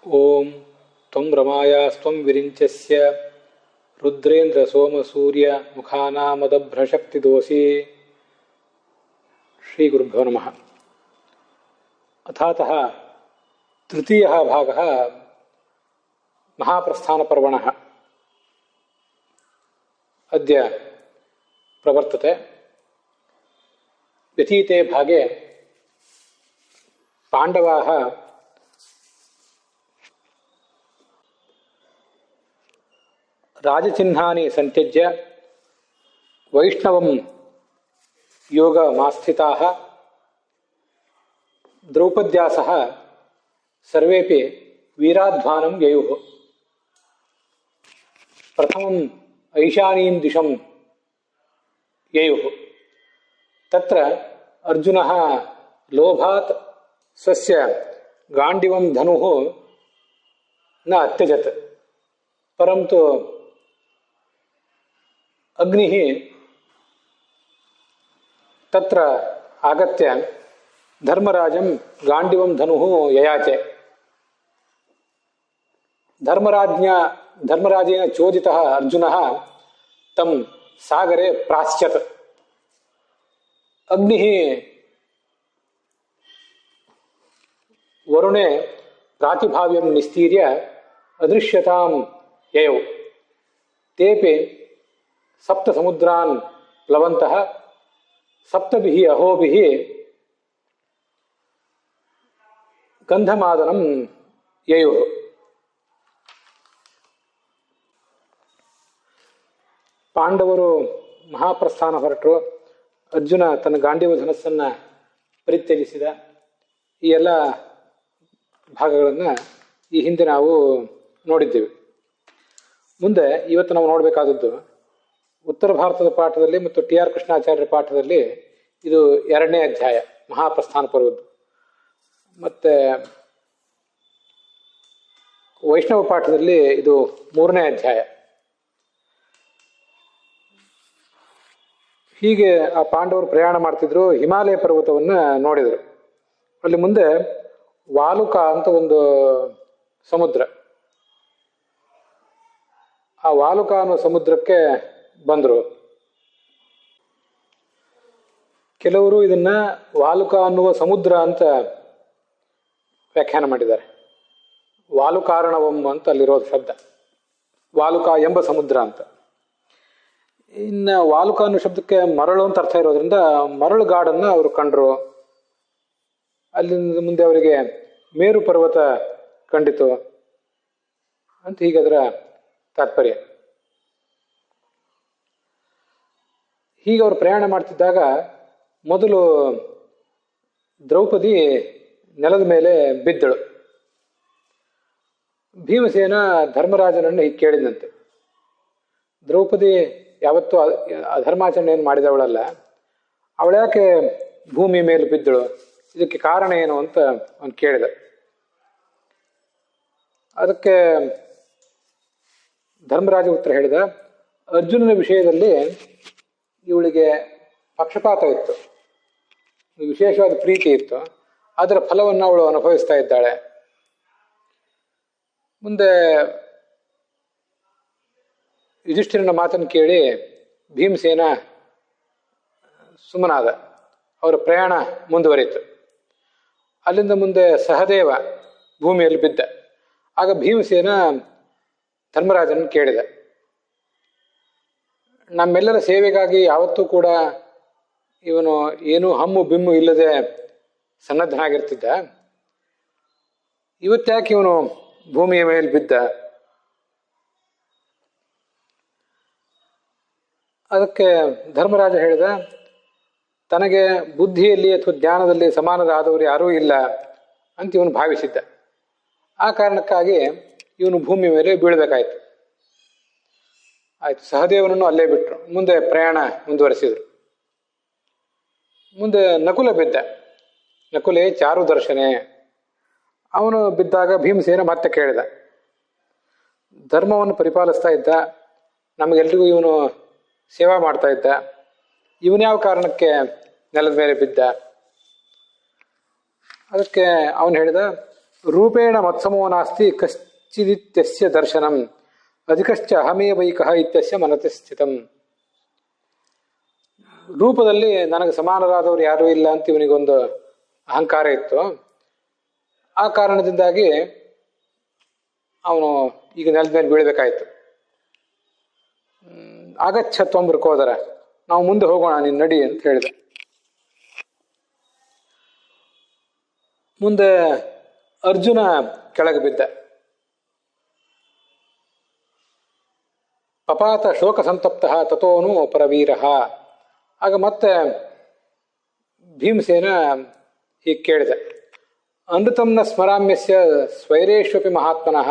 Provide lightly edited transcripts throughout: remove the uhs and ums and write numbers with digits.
ಓಂ ತ್ವಂ ರಮಾಯಾಸ್ತ್ವಂ ವಿರಿಂಚಸ್ಯ ರುದ್ರೇಂದ್ರ ಸೋಮ ಸೂರ್ಯ ಮುಖಾನಾಮದಭ್ರಶಕ್ತಿದೋಷಿ. ಶ್ರೀ ಗುರುಭ್ಯೋ ನಮಃ. ಅಥಾತಃ ತೃತೀಯಃ ಭಾಗಃ ಮಹಾಪ್ರಸ್ಥಾನಪರ್ವಣಃ ಅದ್ಯ ಪ್ರವರ್ತತೆ. ವ್ಯತೀತೆ ಭಾಗೆ ಪಾಂಡವಾಃ ರಾಜಚಿಹ್ನಾನಿ ಸಂತ್ಯಜ್ಯ ವೈಷ್ಣವಂ ಯೋಗಮಾಸ್ಥಿತಾಃ ದ್ರೌಪದ್ಯಾಸಃ ಸರ್ವೇಪಿ ವೀರಾಧ್ವಾನಂ ಯಯುಃ. ಪ್ರಥಮಂ ಐಶಾನೀಂ ದಿಶಂ ಯಯುಃ. ತತ್ರ ಅರ್ಜುನಃ ಲೋಭಾತ್ ಸ್ವಸ್ಯ ಗಾಂಡಿವಂ ಧನುಃ ನ ಅತ್ಯಜತ್. ಪರಂತು ಅಗ್ನಿಃ ತತ್ರ ಆಗತ್ಯ ಧರ್ಮರಾಜಂ ಗಾಂಡಿವಂ ಧನುಃ ಯಯಾಚೆ. ಧರ್ಮರಾಜೇನ ಚೋದಿತಃ ಅರ್ಜುನಃ ತಂ ಸಾಗರೆ ಪ್ರಾಶ್ಚತ್. ಅಗ್ನಿಃ ವರುಣೆ ಪ್ರಾತಿಭಾವ್ಯಂ ನಿಸ್ತೀರ್ಯ ಅದೃಶ್ಯತಾಂ ಯಯೌ. ತೇಪಿ ಸಪ್ತ ಸಮುದ್ರಾನ್ ಪ್ಲವಂತಃ ಸಪ್ತಭಿಃ ಅಹೋಭಿಃ ಗಂಧಮಾದನಂ ಯಯುಃ. ಪಾಂಡವರು ಮಹಾಪ್ರಸ್ಥಾನ ಹೊರಟರು. ಅರ್ಜುನ ತನ್ನ ಗಾಂಡೀವ ಧನಸ್ಸನ್ನು ಪರಿತ್ಯಜಿಸಿದ. ಈ ಎಲ್ಲ ಭಾಗಗಳನ್ನು ಈ ಹಿಂದೆ ನಾವು ನೋಡಿದ್ದೇವೆ. ಮುಂದೆ ಇವತ್ತು ನಾವು ನೋಡಬೇಕಾದದ್ದು ಉತ್ತರ ಭಾರತದ ಪಾಠದಲ್ಲಿ ಮತ್ತು ಟಿ ಆರ್ ಕೃಷ್ಣಾಚಾರ್ಯರ ಪಾಠದಲ್ಲಿ ಇದು 2ನೇ ಅಧ್ಯಾಯ ಮಹಾಪ್ರಸ್ಥಾನ ಪರ್ವದ್ದು. ಮತ್ತು ವೈಷ್ಣವ ಪಾಠದಲ್ಲಿ ಇದು 3ನೇ ಅಧ್ಯಾಯ. ಹೀಗೆ ಆ ಪಾಂಡವರು ಪ್ರಯಾಣ ಮಾಡ್ತಿದ್ರು. ಹಿಮಾಲಯ ಪರ್ವತವನ್ನು ನೋಡಿದರು. ಅಲ್ಲಿ ಮುಂದೆ ವಾಲುಕ ಅಂತ ಒಂದು ಸಮುದ್ರ. ಆ ವಾಲುಕ ಅನ್ನೋ ಸಮುದ್ರಕ್ಕೆ ಬಂದರು. ಕೆಲವರು ಇದನ್ನ ವಾಲುಕ ಅನ್ನುವ ಸಮುದ್ರ ಅಂತ ವ್ಯಾಖ್ಯಾನ ಮಾಡಿದ್ದಾರೆ. ವಾಲುಕಾರಣವಂ ಅಂತ ಅಲ್ಲಿರೋದು ಶಬ್ದ, ವಾಲುಕ ಎಂಬ ಸಮುದ್ರ ಅಂತ. ಇನ್ನು ವಾಲುಕ ಅನ್ನೋ ಶಬ್ದಕ್ಕೆ ಮರಳು ಅಂತ ಅರ್ಥ ಇರೋದ್ರಿಂದ ಮರಳುಗಾಡನ್ನು ಅವರು ಕಂಡ್ರು. ಅಲ್ಲಿಂದ ಮುಂದೆ ಅವರಿಗೆ ಮೇರು ಪರ್ವತ ಕಂಡಿತು ಅಂತ ಹೀಗದರ ತಾತ್ಪರ್ಯ. ಹೀಗೆ ಅವರು ಪ್ರಯಾಣ ಮಾಡ್ತಿದ್ದಾಗ ಮೊದಲು ದ್ರೌಪದಿ ನೆಲದ ಮೇಲೆ ಬಿದ್ದಳು. ಭೀಮಸೇನ ಧರ್ಮರಾಜನನ್ನು ಹೀಗೆ ಕೇಳಿದಂತೆ, ದ್ರೌಪದಿ ಯಾವತ್ತೂ ಅಧರ್ಮಾಚರಣೆಯನ್ನು ಮಾಡಿದವಳಲ್ಲ, ಅವಳ್ಯಾಕೆ ಭೂಮಿ ಮೇಲೆ ಬಿದ್ದಳು, ಇದಕ್ಕೆ ಕಾರಣ ಏನು ಅಂತ ಅವನು ಕೇಳಿದ. ಅದಕ್ಕೆ ಧರ್ಮರಾಜ ಉತ್ತರ ಹೇಳಿದ, ಅರ್ಜುನನ ವಿಷಯದಲ್ಲಿ ಇವಳಿಗೆ ಪಕ್ಷಪಾತ ಇತ್ತು, ವಿಶೇಷವಾದ ಪ್ರೀತಿ ಇತ್ತು. ಅದರ ಫಲವನ್ನು ಅವಳು ಅನುಭವಿಸ್ತಾ ಇದ್ದಾಳೆ. ಮುಂದೆ ಯುಧಿಷ್ಠಿರನ ಮಾತನ್ನು ಕೇಳಿ ಭೀಮಸೇನ ಸುಮ್ಮನಾದ. ಅವರ ಪ್ರಯಾಣ ಮುಂದುವರಿಯಿತು. ಅಲ್ಲಿಂದ ಮುಂದೆ ಸಹದೇವ ಭೂಮಿಯಲ್ಲಿ ಬಿದ್ದ. ಆಗ ಭೀಮಸೇನ ಧರ್ಮರಾಜನ ಕೇಳಿದ, ನಮ್ಮೆಲ್ಲರ ಸೇವೆಗಾಗಿ ಯಾವತ್ತೂ ಕೂಡ ಇವನು ಏನೂ ಹಮ್ಮು ಬಿಮ್ಮು ಇಲ್ಲದೆ ಸನ್ನದ್ಧನಾಗಿರ್ತಿದ್ದ, ಇವತ್ತ್ಯಾಕೆ ಇವನು ಭೂಮಿಯ ಮೇಲೆ ಬಿದ್ದ? ಅದಕ್ಕೆ ಧರ್ಮರಾಜ ಹೇಳಿದ, ತನಗೆ ಬುದ್ಧಿಯಲ್ಲಿ ಅಥವಾ ಜ್ಞಾನದಲ್ಲಿ ಸಮಾನರಾದವರು ಯಾರೂ ಇಲ್ಲ ಅಂತ ಇವನು ಭಾವಿಸಿದ್ದ. ಆ ಕಾರಣಕ್ಕಾಗಿ ಇವನು ಭೂಮಿ ಮೇಲೆ ಬೀಳಬೇಕಾಯ್ತು. ಆಯ್ತು, ಸಹದೇವನನ್ನು ಅಲ್ಲೇ ಬಿಟ್ಟರು. ಮುಂದೆ ಪ್ರಯಾಣ ಮುಂದುವರೆಸಿದರು. ಮುಂದೆ ನಕುಲ ಬಿದ್ದ. ನಕುಲೆ ಚಾರು ದರ್ಶನೆ. ಅವನು ಬಿದ್ದಾಗ ಭೀಮಸೇನ ಮತ್ತೆ ಕೇಳಿದ, ಧರ್ಮವನ್ನು ಪರಿಪಾಲಿಸ್ತಾ ಇದ್ದ, ನಮಗೆಲ್ರಿಗೂ ಇವನು ಸೇವಾ ಮಾಡ್ತಾ ಇದ್ದ, ಇವನ್ಯಾವ ಕಾರಣಕ್ಕೆ ನೆಲದ ಮೇಲೆ ಬಿದ್ದ? ಅದಕ್ಕೆ ಅವನು ಹೇಳಿದ, ರೂಪೇಣ ಮತ್ಸಮೋ ನಾಸ್ತಿ ಕಶ್ಚಿದಿತ್ಯಸ್ಯ ದರ್ಶನಂ ಅಧಿಕಶ್ಚ ಅಹಮೇವೈಕಃ ಇತ್ಯಸ್ಯ ಮನತಿ ಸ್ಥಿತಂ. ರೂಪದಲ್ಲಿ ನನಗೆ ಸಮಾನರಾದವರು ಯಾರೂ ಇಲ್ಲ ಅಂತ ಇವನಿಗೊಂದು ಅಹಂಕಾರ ಇತ್ತು. ಆ ಕಾರಣದಿಂದಾಗಿ ಅವನು ಈಗ ನೆಲದ ಮೇಲೆ ಬೀಳಬೇಕಾಯ್ತು. ಆಗಚ್ಛ ತ್ವಮೃಕೋದರ, ನಾವು ಮುಂದೆ ಹೋಗೋಣ, ನೀನು ನಡಿ ಅಂತ ಹೇಳಿದ. ಮುಂದೆ ಅರ್ಜುನ ಕೆಳಗೆ ಬಿದ್ದ. ಪಪಾತ ಶೋಕ ಸಂತಪ್ತ ತಥೋನು ಪರವೀರ. ಆಗ ಮತ್ತೆ ಭೀಮಸೇನ ಹೀಗೆ ಕೇಳಿದ, ಅನೃತಂನ ಸ್ಮರಾಮ್ಯಸ್ಯ ಸ್ವೈರೇಶ್ವಪಿ ಮಹಾತ್ಮನಃ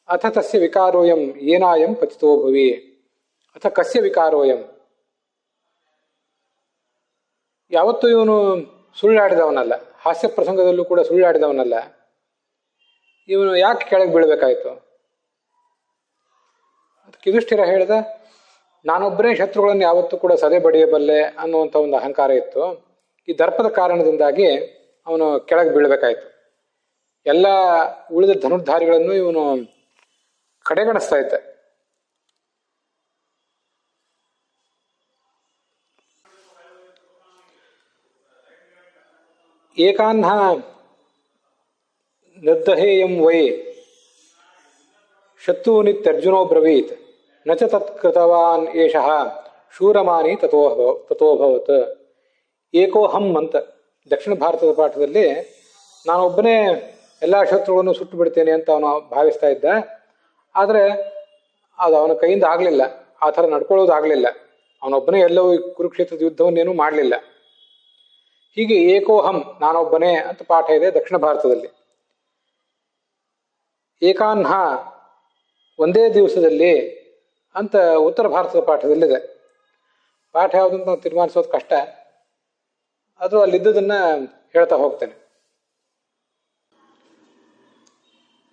ಅಥ ತಸ್ಯ ವಿಕಾರೋಯಂ ಏನಾಯಂ ಪತಿತೋ ಭುವಿ ಅಥ ಕಸ್ಯ ವಿಕಾರೋಯಂ. ಯಾವತ್ತೂ ಇವನು ಸುಳ್ಳಾಡಿದವನಲ್ಲ, ಹಾಸ್ಯ ಪ್ರಸಂಗದಲ್ಲೂ ಕೂಡ ಸುಳ್ಳಾಡಿದವನಲ್ಲ. ಇವನು ಯಾಕೆ ಕೆಳಗೆ ಬೀಳಬೇಕಾಯ್ತು? ಅದಕ್ಕೆ ಯುಧಿಷ್ಠಿರ ಹೇಳಿದ, ನಾನೊಬ್ಬರೇ ಶತ್ರುಗಳನ್ನು ಯಾವತ್ತೂ ಕೂಡ ಸದೆ ಬಡಿಯಬಲ್ಲೆ ಅನ್ನುವಂಥ ಒಂದು ಅಹಂಕಾರ ಇತ್ತು. ಈ ದರ್ಪದ ಕಾರಣದಿಂದಾಗಿ ಅವನು ಕೆಳಗೆ ಬೀಳಬೇಕಾಯ್ತು. ಎಲ್ಲ ಉಳಿದ ಧನುರ್ಧಾರಿಗಳನ್ನು ಇವನು ಕಡೆಗಣಿಸ್ತಾ ಇದ್ದ. ಏಕಾನ್ಹ ನಿರ್ದಹೇಯಂ ವೈ ಶತ್ರುನಿತ್ಯರ್ಜುನೋ ಬ್ರವೀತ್ ನ ಚ ತತ್ಕೃತವಾನ್ ಏಷಃ ಶೂರಮಾನಿ ತಥೋಭವತ್. ಏಕೋಹಂ ಅಂತ ದಕ್ಷಿಣ ಭಾರತದ ಪಾಠದಲ್ಲಿ ನಾನೊಬ್ಬನೇ ಎಲ್ಲ ಶತ್ರುಗಳನ್ನು ಸುಟ್ಟು ಬಿಡ್ತೇನೆ ಅಂತ ಅವನು ಭಾವಿಸ್ತಾ ಇದ್ದ. ಆದರೆ ಅದು ಅವನ ಕೈಯಿಂದ ಆಗಲಿಲ್ಲ, ಆ ಥರ ನಡ್ಕೊಳ್ಳೋದಾಗಲಿಲ್ಲ. ಅವನೊಬ್ಬನೇ ಎಲ್ಲವೂ ಕುರುಕ್ಷೇತ್ರದ ಯುದ್ಧವನ್ನೇನೂ ಮಾಡಲಿಲ್ಲ. ಹೀಗೆ ಏಕೋಹಂ, ನಾನೊಬ್ಬನೇ ಅಂತ ಪಾಠ ಇದೆ ದಕ್ಷಿಣ ಭಾರತದಲ್ಲಿ. ಏಕಾನ್ಹ, ಒಂದೇ ದಿವಸದಲ್ಲಿ ಅಂತ ಉತ್ತರ ಭಾರತದ ಪಾಠದಲ್ಲಿದೆ. ಪಾಠ ಯಾವುದಂತ ನಾವು ತೀರ್ಮಾನಿಸೋದು ಕಷ್ಟ, ಅದು ಅಲ್ಲಿದ್ದುದನ್ನು ಹೇಳ್ತಾ ಹೋಗ್ತೇನೆ.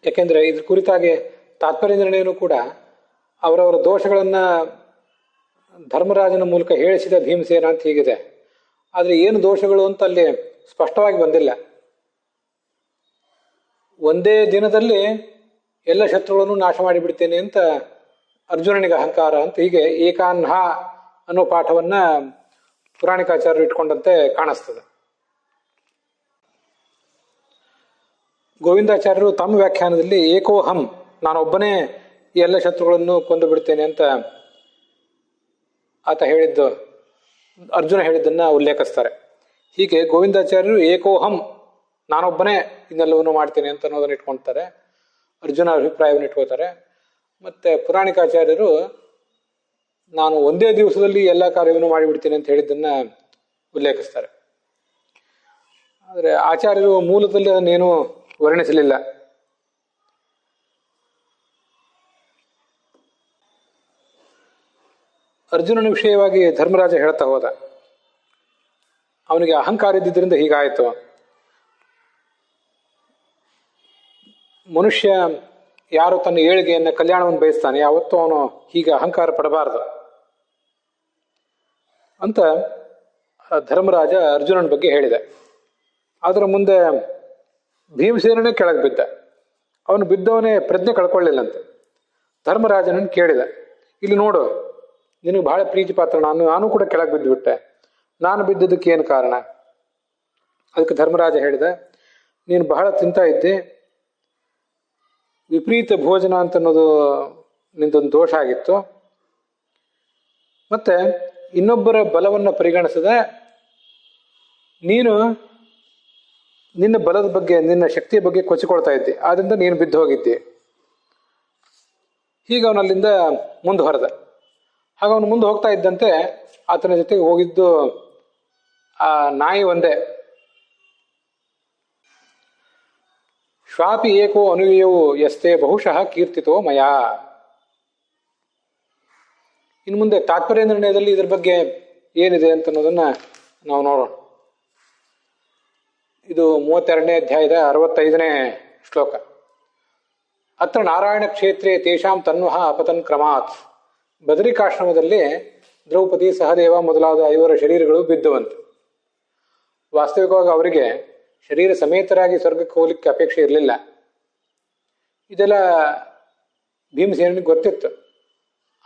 ಯಾಕೆಂದರೆ ಇದ್ರ ಕುರಿತಾಗಿ ತಾತ್ಪರ್ಯ ನಿರ್ಣಯನೂ ಕೂಡ ಅವರವರ ದೋಷಗಳನ್ನು ಧರ್ಮರಾಜನ ಮೂಲಕ ಹೇಳಿಸಿದ ಭೀಮಸೇನ ಅಂತ ಹೀಗಿದೆ. ಆದರೆ ಏನು ದೋಷಗಳು ಅಂತ ಅಲ್ಲಿ ಸ್ಪಷ್ಟವಾಗಿ ಬಂದಿಲ್ಲ. ಒಂದೇ ದಿನದಲ್ಲಿ ಎಲ್ಲ ಶತ್ರುಗಳನ್ನು ನಾಶ ಮಾಡಿಬಿಡ್ತೇನೆ ಅಂತ ಅರ್ಜುನನಿಗೆ ಅಹಂಕಾರ ಅಂತ, ಹೀಗೆ ಏಕಾನ್ಹ ಅನ್ನೋ ಪಾಠವನ್ನ ಪುರಾಣಿಕಾಚಾರ್ಯರು ಇಟ್ಕೊಂಡಂತೆ ಕಾಣಿಸ್ತದೆ. ಗೋವಿಂದಾಚಾರ್ಯರು ತಮ್ಮ ವ್ಯಾಖ್ಯಾನದಲ್ಲಿ ಏಕೋಹಂ, ನಾನೊಬ್ಬನೇ ಈ ಎಲ್ಲ ಶತ್ರುಗಳನ್ನು ಕೊಂದು ಬಿಡ್ತೇನೆ ಅಂತ ಆತ ಹೇಳಿದ್ದು, ಅರ್ಜುನ ಹೇಳಿದ್ದನ್ನ ಉಲ್ಲೇಖಿಸ್ತಾರೆ. ಹೀಗೆ ಗೋವಿಂದಾಚಾರ್ಯರು ಏಕೋಹಂ, ನಾನೊಬ್ಬನೇ ಇದನ್ನೆಲ್ಲವನ್ನು ಮಾಡ್ತೇನೆ ಅಂತ ಅನ್ನೋದನ್ನ ಇಟ್ಕೊಳ್ತಾರೆ. ಅರ್ಜುನ ಅಭಿಪ್ರಾಯವನ್ನು ಇಟ್ಕೋತಾರೆ. ಮತ್ತೆ ಪುರಾಣಿಕಾಚಾರ್ಯರು ನಾನು ಒಂದೇ ದಿವಸದಲ್ಲಿ ಎಲ್ಲ ಕಾರ್ಯವನ್ನು ಮಾಡಿಬಿಡ್ತೇನೆ ಅಂತ ಹೇಳಿದ್ದನ್ನ ಉಲ್ಲೇಖಿಸ್ತಾರೆ. ಆದರೆ ಆಚಾರ್ಯರು ಮೂಲದಲ್ಲಿ ಅದನ್ನೇನು ವರ್ಣಿಸಲಿಲ್ಲ. ಅರ್ಜುನನ ವಿಷಯವಾಗಿ ಧರ್ಮರಾಜ ಹೇಳ್ತಾ ಹೋದ, ಅವನಿಗೆ ಅಹಂಕಾರ ಇದ್ದಿದ್ದರಿಂದ ಹೀಗಾಯಿತು. ಮನುಷ್ಯ ಯಾರು ತನ್ನ ಏಳಿಗೆಯನ್ನು ಕಲ್ಯಾಣವನ್ನು ಬಯಸ್ತಾನೆ ಯಾವತ್ತೂ ಅವನು ಹೀಗೆ ಅಹಂಕಾರ ಪಡಬಾರದು ಅಂತ ಧರ್ಮರಾಜ ಅರ್ಜುನನ ಬಗ್ಗೆ ಹೇಳಿದೆ. ಅದರ ಮುಂದೆ ಭೀಮಸೇನನೇ ಕೆಳಗೆ ಬಿದ್ದ. ಅವನು ಬಿದ್ದವನೇ ಪ್ರಜ್ಞೆ ಕಳ್ಕೊಳ್ಳಿಲ್ಲಂತೆ. ಧರ್ಮರಾಜನನ್ನು ಕೇಳಿದ, ಇಲ್ಲಿ ನೋಡು, ನಿನಗೆ ಬಹಳ ಪ್ರೀತಿ ಪಾತ್ರ ನಾನು ಕೂಡ ಕೆಳಗೆ ಬಿದ್ದುಬಿಟ್ಟೆ, ನಾನು ಬಿದ್ದದಕ್ಕೆ ಏನು ಕಾರಣ? ಅದಕ್ಕೆ ಧರ್ಮರಾಜ ಹೇಳಿದ, ನೀನು ಬಹಳ ತಿಂತಾ ಇದ್ದೆ, ವಿಪರೀತ ಭೋಜನ ಅಂತ ಅನ್ನೋದು ನಿಂದೊಂದು ದೋಷ ಆಗಿತ್ತು. ಮತ್ತೆ ಇನ್ನೊಬ್ಬರ ಬಲವನ್ನು ಪರಿಗಣಿಸದೆ ನೀನು ನಿನ್ನ ಬಲದ ಬಗ್ಗೆ, ನಿನ್ನ ಶಕ್ತಿಯ ಬಗ್ಗೆ ಕೊಚ್ಚಿಕೊಳ್ತಾ ಇದ್ದೆ, ಆದ್ರಿಂದ ನೀನು ಬಿದ್ದು ಹೋಗಿದ್ದೆ. ಹೀಗೆ ಅವನಲ್ಲಿಂದ ಮುಂದೆ ಹೊರದ. ಹಾಗ ಅವನು ಮುಂದೆ ಹೋಗ್ತಾ ಇದ್ದಂತೆ ಆತನ ಜೊತೆಗೆ ಹೋಗಿದ್ದು ಆ ನಾಯಿ ಒಂದೇ. ಶ್ವಾಪಿ ಏಕೋ ಅನುಯವು ಯಸ್ತೆ ಬಹುಶಃ ಕೀರ್ತಿತೋ ಮಯಾ. ಇನ್ನು ಮುಂದೆ ತಾತ್ಪರ್ಯ ನಿರ್ಣಯದಲ್ಲಿ ಇದ್ರ ಬಗ್ಗೆ ಏನಿದೆ ಅಂತ ಅನ್ನೋದನ್ನ ನಾವು ನೋಡೋಣ. ಇದು 32ನೇ ಅಧ್ಯಾಯದ 65ನೇ ಶ್ಲೋಕ. ಅತ್ರ ನಾರಾಯಣ ಕ್ಷೇತ್ರೇ ತೇಷಾಂ ತನ್ವಃ ಅಪತನ್ ಕ್ರಮಾತ್. ಬದರಿಕಾಶ್ರಮದಲ್ಲಿ ದ್ರೌಪದಿ, ಸಹದೇವ ಮೊದಲಾದ 5 ಶರೀರಗಳು ಬಿದ್ದುವಂತೆ. ವಾಸ್ತವಿಕವಾಗಿ ಅವರಿಗೆ ಶರೀರ ಸಮೇತರಾಗಿ ಸ್ವರ್ಗಕ್ಕೆ ಹೋಗ್ಲಿಕ್ಕೆ ಅಪೇಕ್ಷೆ ಇರಲಿಲ್ಲ. ಇದೆಲ್ಲ ಭೀಮಸೇನಿಗೆ ಗೊತ್ತಿತ್ತು.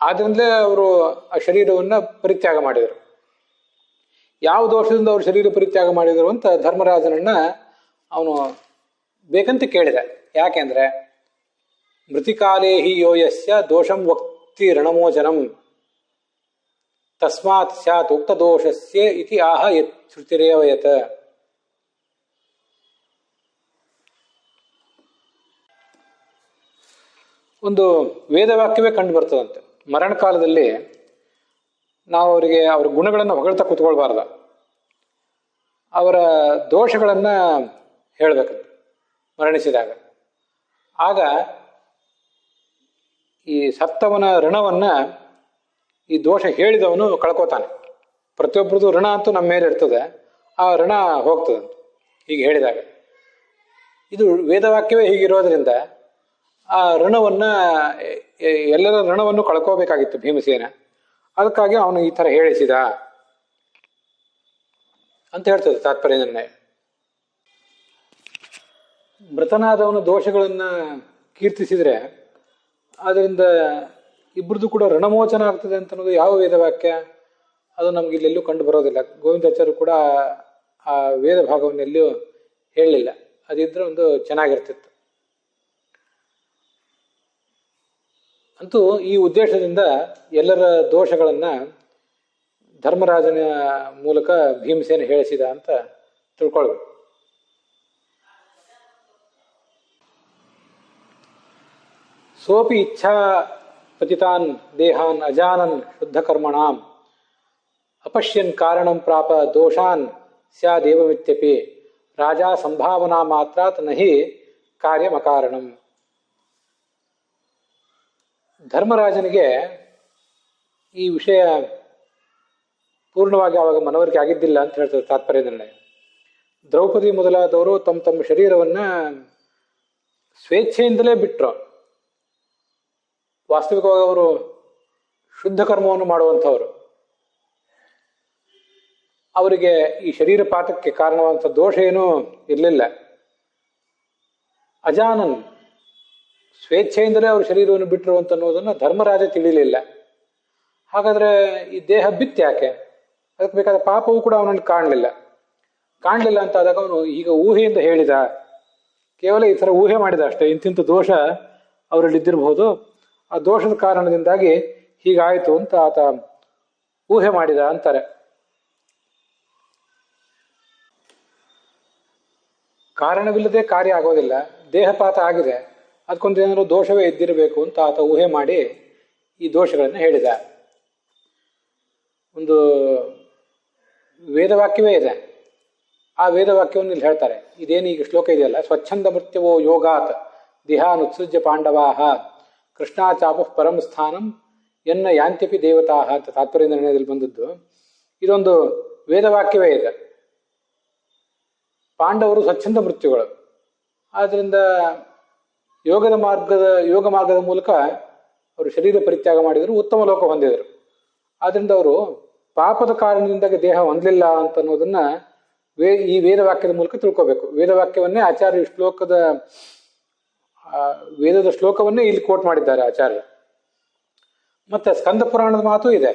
ಆದ್ರಿಂದಲೇ ಅವರು ಆ ಶರೀರವನ್ನು ಪರಿತ್ಯಾಗ ಮಾಡಿದರು. ಯಾವ ದೋಷದಿಂದ ಅವರು ಶರೀರ ಪರಿತ್ಯಾಗ ಮಾಡಿದರು ಅಂತ ಧರ್ಮರಾಜನನ್ನ ಅವನು ಬೇಕಂತ ಕೇಳಿದ. ಯಾಕೆಂದ್ರೆ ಮೃತಿಕಾಲೇ ಹಿ ಯೋಯಸ್ಯ ದೋಷಂ ವಕ್ತಿ ರಣಮೋಚನಂ ತಸ್ಮಾತ್ ಸ್ಯಾತ್ ಉಕ್ತ ದೋಷಸ್ಯ ಇತಿ ಆಹ ಯತ್ ಶ್ರುತಿರೇವಯತ. ಒಂದು ವೇದವಾಕ್ಯವೇ ಕಂಡು ಬರ್ತದಂತೆ. ಮರಣ ಕಾಲದಲ್ಲಿ ನಾವು ಅವರಿಗೆ ಅವರ ಗುಣಗಳನ್ನು ಹೊಗಳ್ತಾ ಕೂತ್ಕೊಳ್ಬಾರ್ದು, ಅವರ ದೋಷಗಳನ್ನು ಹೇಳಬೇಕಂತ ಮರಣಿಸಿದಾಗ. ಆಗ ಈ ಸತ್ತವನ ಋಣವನ್ನ ಈ ದೋಷ ಹೇಳಿದವನು ಕಳ್ಕೋತಾನೆ. ಪ್ರತಿಯೊಬ್ಬರದು ಋಣ ಅಂತೂ ನಮ್ಮ ಮೇಲೆ ಇರ್ತದೆ, ಆ ಋಣ ಹೋಗ್ತದಂತ ಹೀಗೆ ಹೇಳಿದಾಗ. ಇದು ವೇದವಾಕ್ಯವೇ ಹೀಗಿರೋದ್ರಿಂದ ಆ ಋಣವನ್ನ ಎಲ್ಲರ ಋಣವನ್ನು ಕಳ್ಕೋಬೇಕಾಗಿತ್ತು ಭೀಮಸೇನ. ಅದಕ್ಕಾಗಿ ಅವನು ಈ ಥರ ಹೇಳಿಸಿದ ಅಂತ ಹೇಳ್ತದೆ ತಾತ್ಪರ್ಯ ನಿರ್ಣಯ. ಮೃತನಾದವನ ದೋಷಗಳನ್ನ ಕೀರ್ತಿಸಿದ್ರೆ ಅದರಿಂದ ಇಬ್ಬರದು ಕೂಡ ಋಣಮೋಚನ ಆಗ್ತದೆ ಅಂತ ಅನ್ನೋದು ಯಾವ ವೇದವಾಕ್ಯ? ಅದು ನಮ್ಗೆ ಇಲ್ಲೆಲ್ಲೂ ಕಂಡು ಬರೋದಿಲ್ಲ. ಗೋವಿಂದಾಚಾರ್ಯರು ಕೂಡ ಆ ವೇದ ಭಾಗವನ್ನೆಲ್ಲೂ ಹೇಳಲಿಲ್ಲ. ಅದಿದ್ರೆ ಒಂದು ಚೆನ್ನಾಗಿರ್ತಿತ್ತು. ಅಂತೂ ಈ ಉದ್ದೇಶದಿಂದ ಎಲ್ಲರ ದೋಷಗಳನ್ನ ಧರ್ಮರಾಜನ ಮೂಲಕ ಭೀಮಸೇನ ಹೇಳಿಸಿದ ಅಂತ ತಿಳ್ಕೊಳ್ಬೇಕು. ಸೋಪಿ ಇಚ್ಛಾ ಪತಿತಾನ್ ದೇಹಾನ್ ಅಜಾನನ್ ಶುದ್ಧ ಕರ್ಮಣಾಂ ಅಪಶ್ಯನ್ ಕಾರಣಂ ಪ್ರಾಪ ದೋಷಾನ್ ಸ್ಯಾದೇವಮಿತ್ಯಪಿ ರಾಜಾ ಸಂಭಾವನಾ ಮಾತ್ರಾತ್ ನಹಿ ಕಾರ್ಯಮಕಾರಣಂ. ಧರ್ಮರಾಜನಿಗೆ ಈ ವಿಷಯ ಪೂರ್ಣವಾಗಿ ಆವಾಗ ಮನವರಿಕೆ ಆಗಿದ್ದಿಲ್ಲ ಅಂತ ಹೇಳ್ತಾರೆ ತಾತ್ಪರ್ಯ ನಿರ್ಣಯ. ದ್ರೌಪದಿ ಮೊದಲಾದವರು ತಮ್ಮ ತಮ್ಮ ಶರೀರವನ್ನ ಸ್ವೇಚ್ಛೆಯಿಂದಲೇ ಬಿಟ್ರು. ವಾಸ್ತವಿಕವಾಗಿ ಅವರು ಶುದ್ಧ ಕರ್ಮವನ್ನು ಮಾಡುವಂಥವರು. ಅವರಿಗೆ ಈ ಶರೀರ ಪಾತಕ್ಕೆ ಕಾರಣವಾದಂಥ ದೋಷ ಏನೂ ಇರಲಿಲ್ಲ. ಅಜಾನನ್ ಸ್ವೇಚ್ಛೆಯಿಂದಲೇ ಅವರು ಶರೀರವನ್ನು ಬಿಟ್ಟರು ಅಂತ ಅನ್ನೋದನ್ನು ಧರ್ಮರಾಜ ತಿಳಿಲಿಲ್ಲ. ಹಾಗಾದ್ರೆ ಈ ದೇಹ ಬಿತ್ತು ಯಾಕೆ? ಅದಕ್ಕೆ ಬೇಕಾದ ಪಾಪವೂ ಕೂಡ ಅವನಲ್ಲಿ ಕಾಣಲಿಲ್ಲ ಅಂತ ಆದಾಗ ಅವನು ಈಗ ಊಹೆಯಿಂದ ಹೇಳಿದ, ಕೇವಲ ಈ ಥರ ಊಹೆ ಮಾಡಿದ ಅಷ್ಟೇ. ಇಂತಿಂಥ ದೋಷ ಅವರಲ್ಲಿ ಇದ್ದಿರಬಹುದು, ಆ ದೋಷದ ಕಾರಣದಿಂದಾಗಿ ಹೀಗಾಯಿತು ಅಂತ ಆತ ಊಹೆ ಮಾಡಿದ ಅಂತಾರೆ. ಕಾರಣವಿಲ್ಲದೆ ಕಾರ್ಯ ಆಗೋದಿಲ್ಲ. ದೇಹಪಾತ ಆಗಿದೆ, ಅದಕ್ಕೊಂದು ಏನಾದ್ರು ದೋಷವೇ ಇದ್ದಿರಬೇಕು ಅಂತ ಆತ ಊಹೆ ಮಾಡಿ ಈ ದೋಷಗಳನ್ನು ಹೇಳಿದ. ಒಂದು ವೇದವಾಕ್ಯವೇ ಇದೆ. ಆ ವೇದವಾಕ್ಯವನ್ನು ಇಲ್ಲಿ ಹೇಳ್ತಾರೆ. ಇದೇನು ಈಗ ಶ್ಲೋಕ ಇದೆಯಲ್ಲ, ಸ್ವಚ್ಛಂದ ಮೃತ್ಯವೋ ಯೋಗಾತ್ ದೇಹಾನುತ್ಸೃಜ್ಯ ಪಾಂಡವಾಹ ಕೃಷ್ಣಾಚಾಪ ಪರಂ ಸ್ಥಾನಂ ಎನ್ನ ಯಾಂತ್ಯಪಿ ದೇವತಾ ಅಂತ ತಾತ್ಪರ್ಯ ನಿರ್ಣಯದಲ್ಲಿ ಬಂದದ್ದು. ಇದೊಂದು ವೇದವಾಕ್ಯವೇ ಇದೆ. ಪಾಂಡವರು ಸ್ವಚ್ಛಂದ ಮೃತ್ಯುಗಳು. ಆದ್ದರಿಂದ ಯೋಗ ಮಾರ್ಗದ ಮೂಲಕ ಅವರು ಶರೀರ ಪರಿತ್ಯಾಗ ಮಾಡಿದರು, ಉತ್ತಮ ಲೋಕ ಹೊಂದಿದರು. ಆದ್ರಿಂದ ಅವರು ಪಾಪದ ಕಾರಣದಿಂದಾಗಿ ದೇಹ ಹೊಂದಲಿಲ್ಲ ಅಂತ ಅನ್ನೋದನ್ನ ಈ ವೇದವಾಕ್ಯದ ಮೂಲಕ ತಿಳ್ಕೋಬೇಕು. ವೇದವಾಕ್ಯವನ್ನೇ ಆಚಾರ್ಯ ವೇದದ ಶ್ಲೋಕವನ್ನೇ ಇಲ್ಲಿ ಕೋಟ್ ಮಾಡಿದ್ದಾರೆ ಆಚಾರ್ಯ. ಮತ್ತೆ ಸ್ಕಂದ ಪುರಾಣದ ಮಾತು ಇದೆ.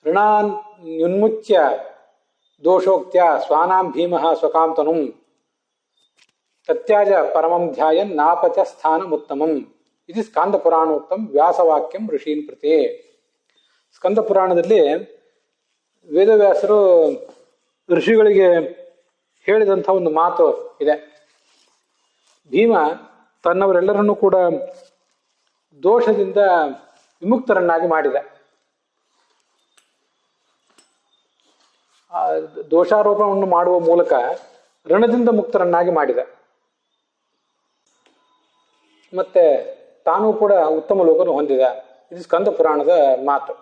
ಋಣಾನ್ ನ್ಯುನ್ಮುಚ್ಯ ದೋಷೋಕ್ತ್ಯ ಸ್ವಾನಾಂ ಭೀಮಃ ಸ್ವಕಾಂತನುಂ ತತ್ಯಾಜ ಪರಮಂ ಧ್ಯಾಯನ್ ನಾಪಚ ಸ್ಥಾನಮುತ್ತಮಂ. ಇದು ಸ್ಕಂದ ಪುರಾಣೋಕ್ತಂ ವ್ಯಾಸವಾಕ್ಯಂ ಋಷೀನ್ ಪ್ರತಿ. ಸ್ಕಂದ ಪುರಾಣದಲ್ಲಿ ವೇದವ್ಯಾಸರು ಋಷಿಗಳಿಗೆ ಹೇಳಿದಂಥ ಒಂದು ಮಾತು ಇದೆ. ಭೀಮ ತನ್ನವರೆಲ್ಲರನ್ನೂ ಕೂಡ ದೋಷದಿಂದ ವಿಮುಕ್ತರನ್ನಾಗಿ ಮಾಡಿದ. ದೋಷಾರೋಪಣವನ್ನು ಮಾಡುವ ಮೂಲಕ ಋಣದಿಂದ ಮುಕ್ತರನ್ನಾಗಿ ಮಾಡಿದ. ಮತ್ತೆ ತಾನೂ ಕೂಡ ಉತ್ತಮ ಲೋಕವನ್ನು ಹೊಂದಿದ. ಇದು ಸ್ಕಂದ ಪುರಾಣದ ಮಾತು.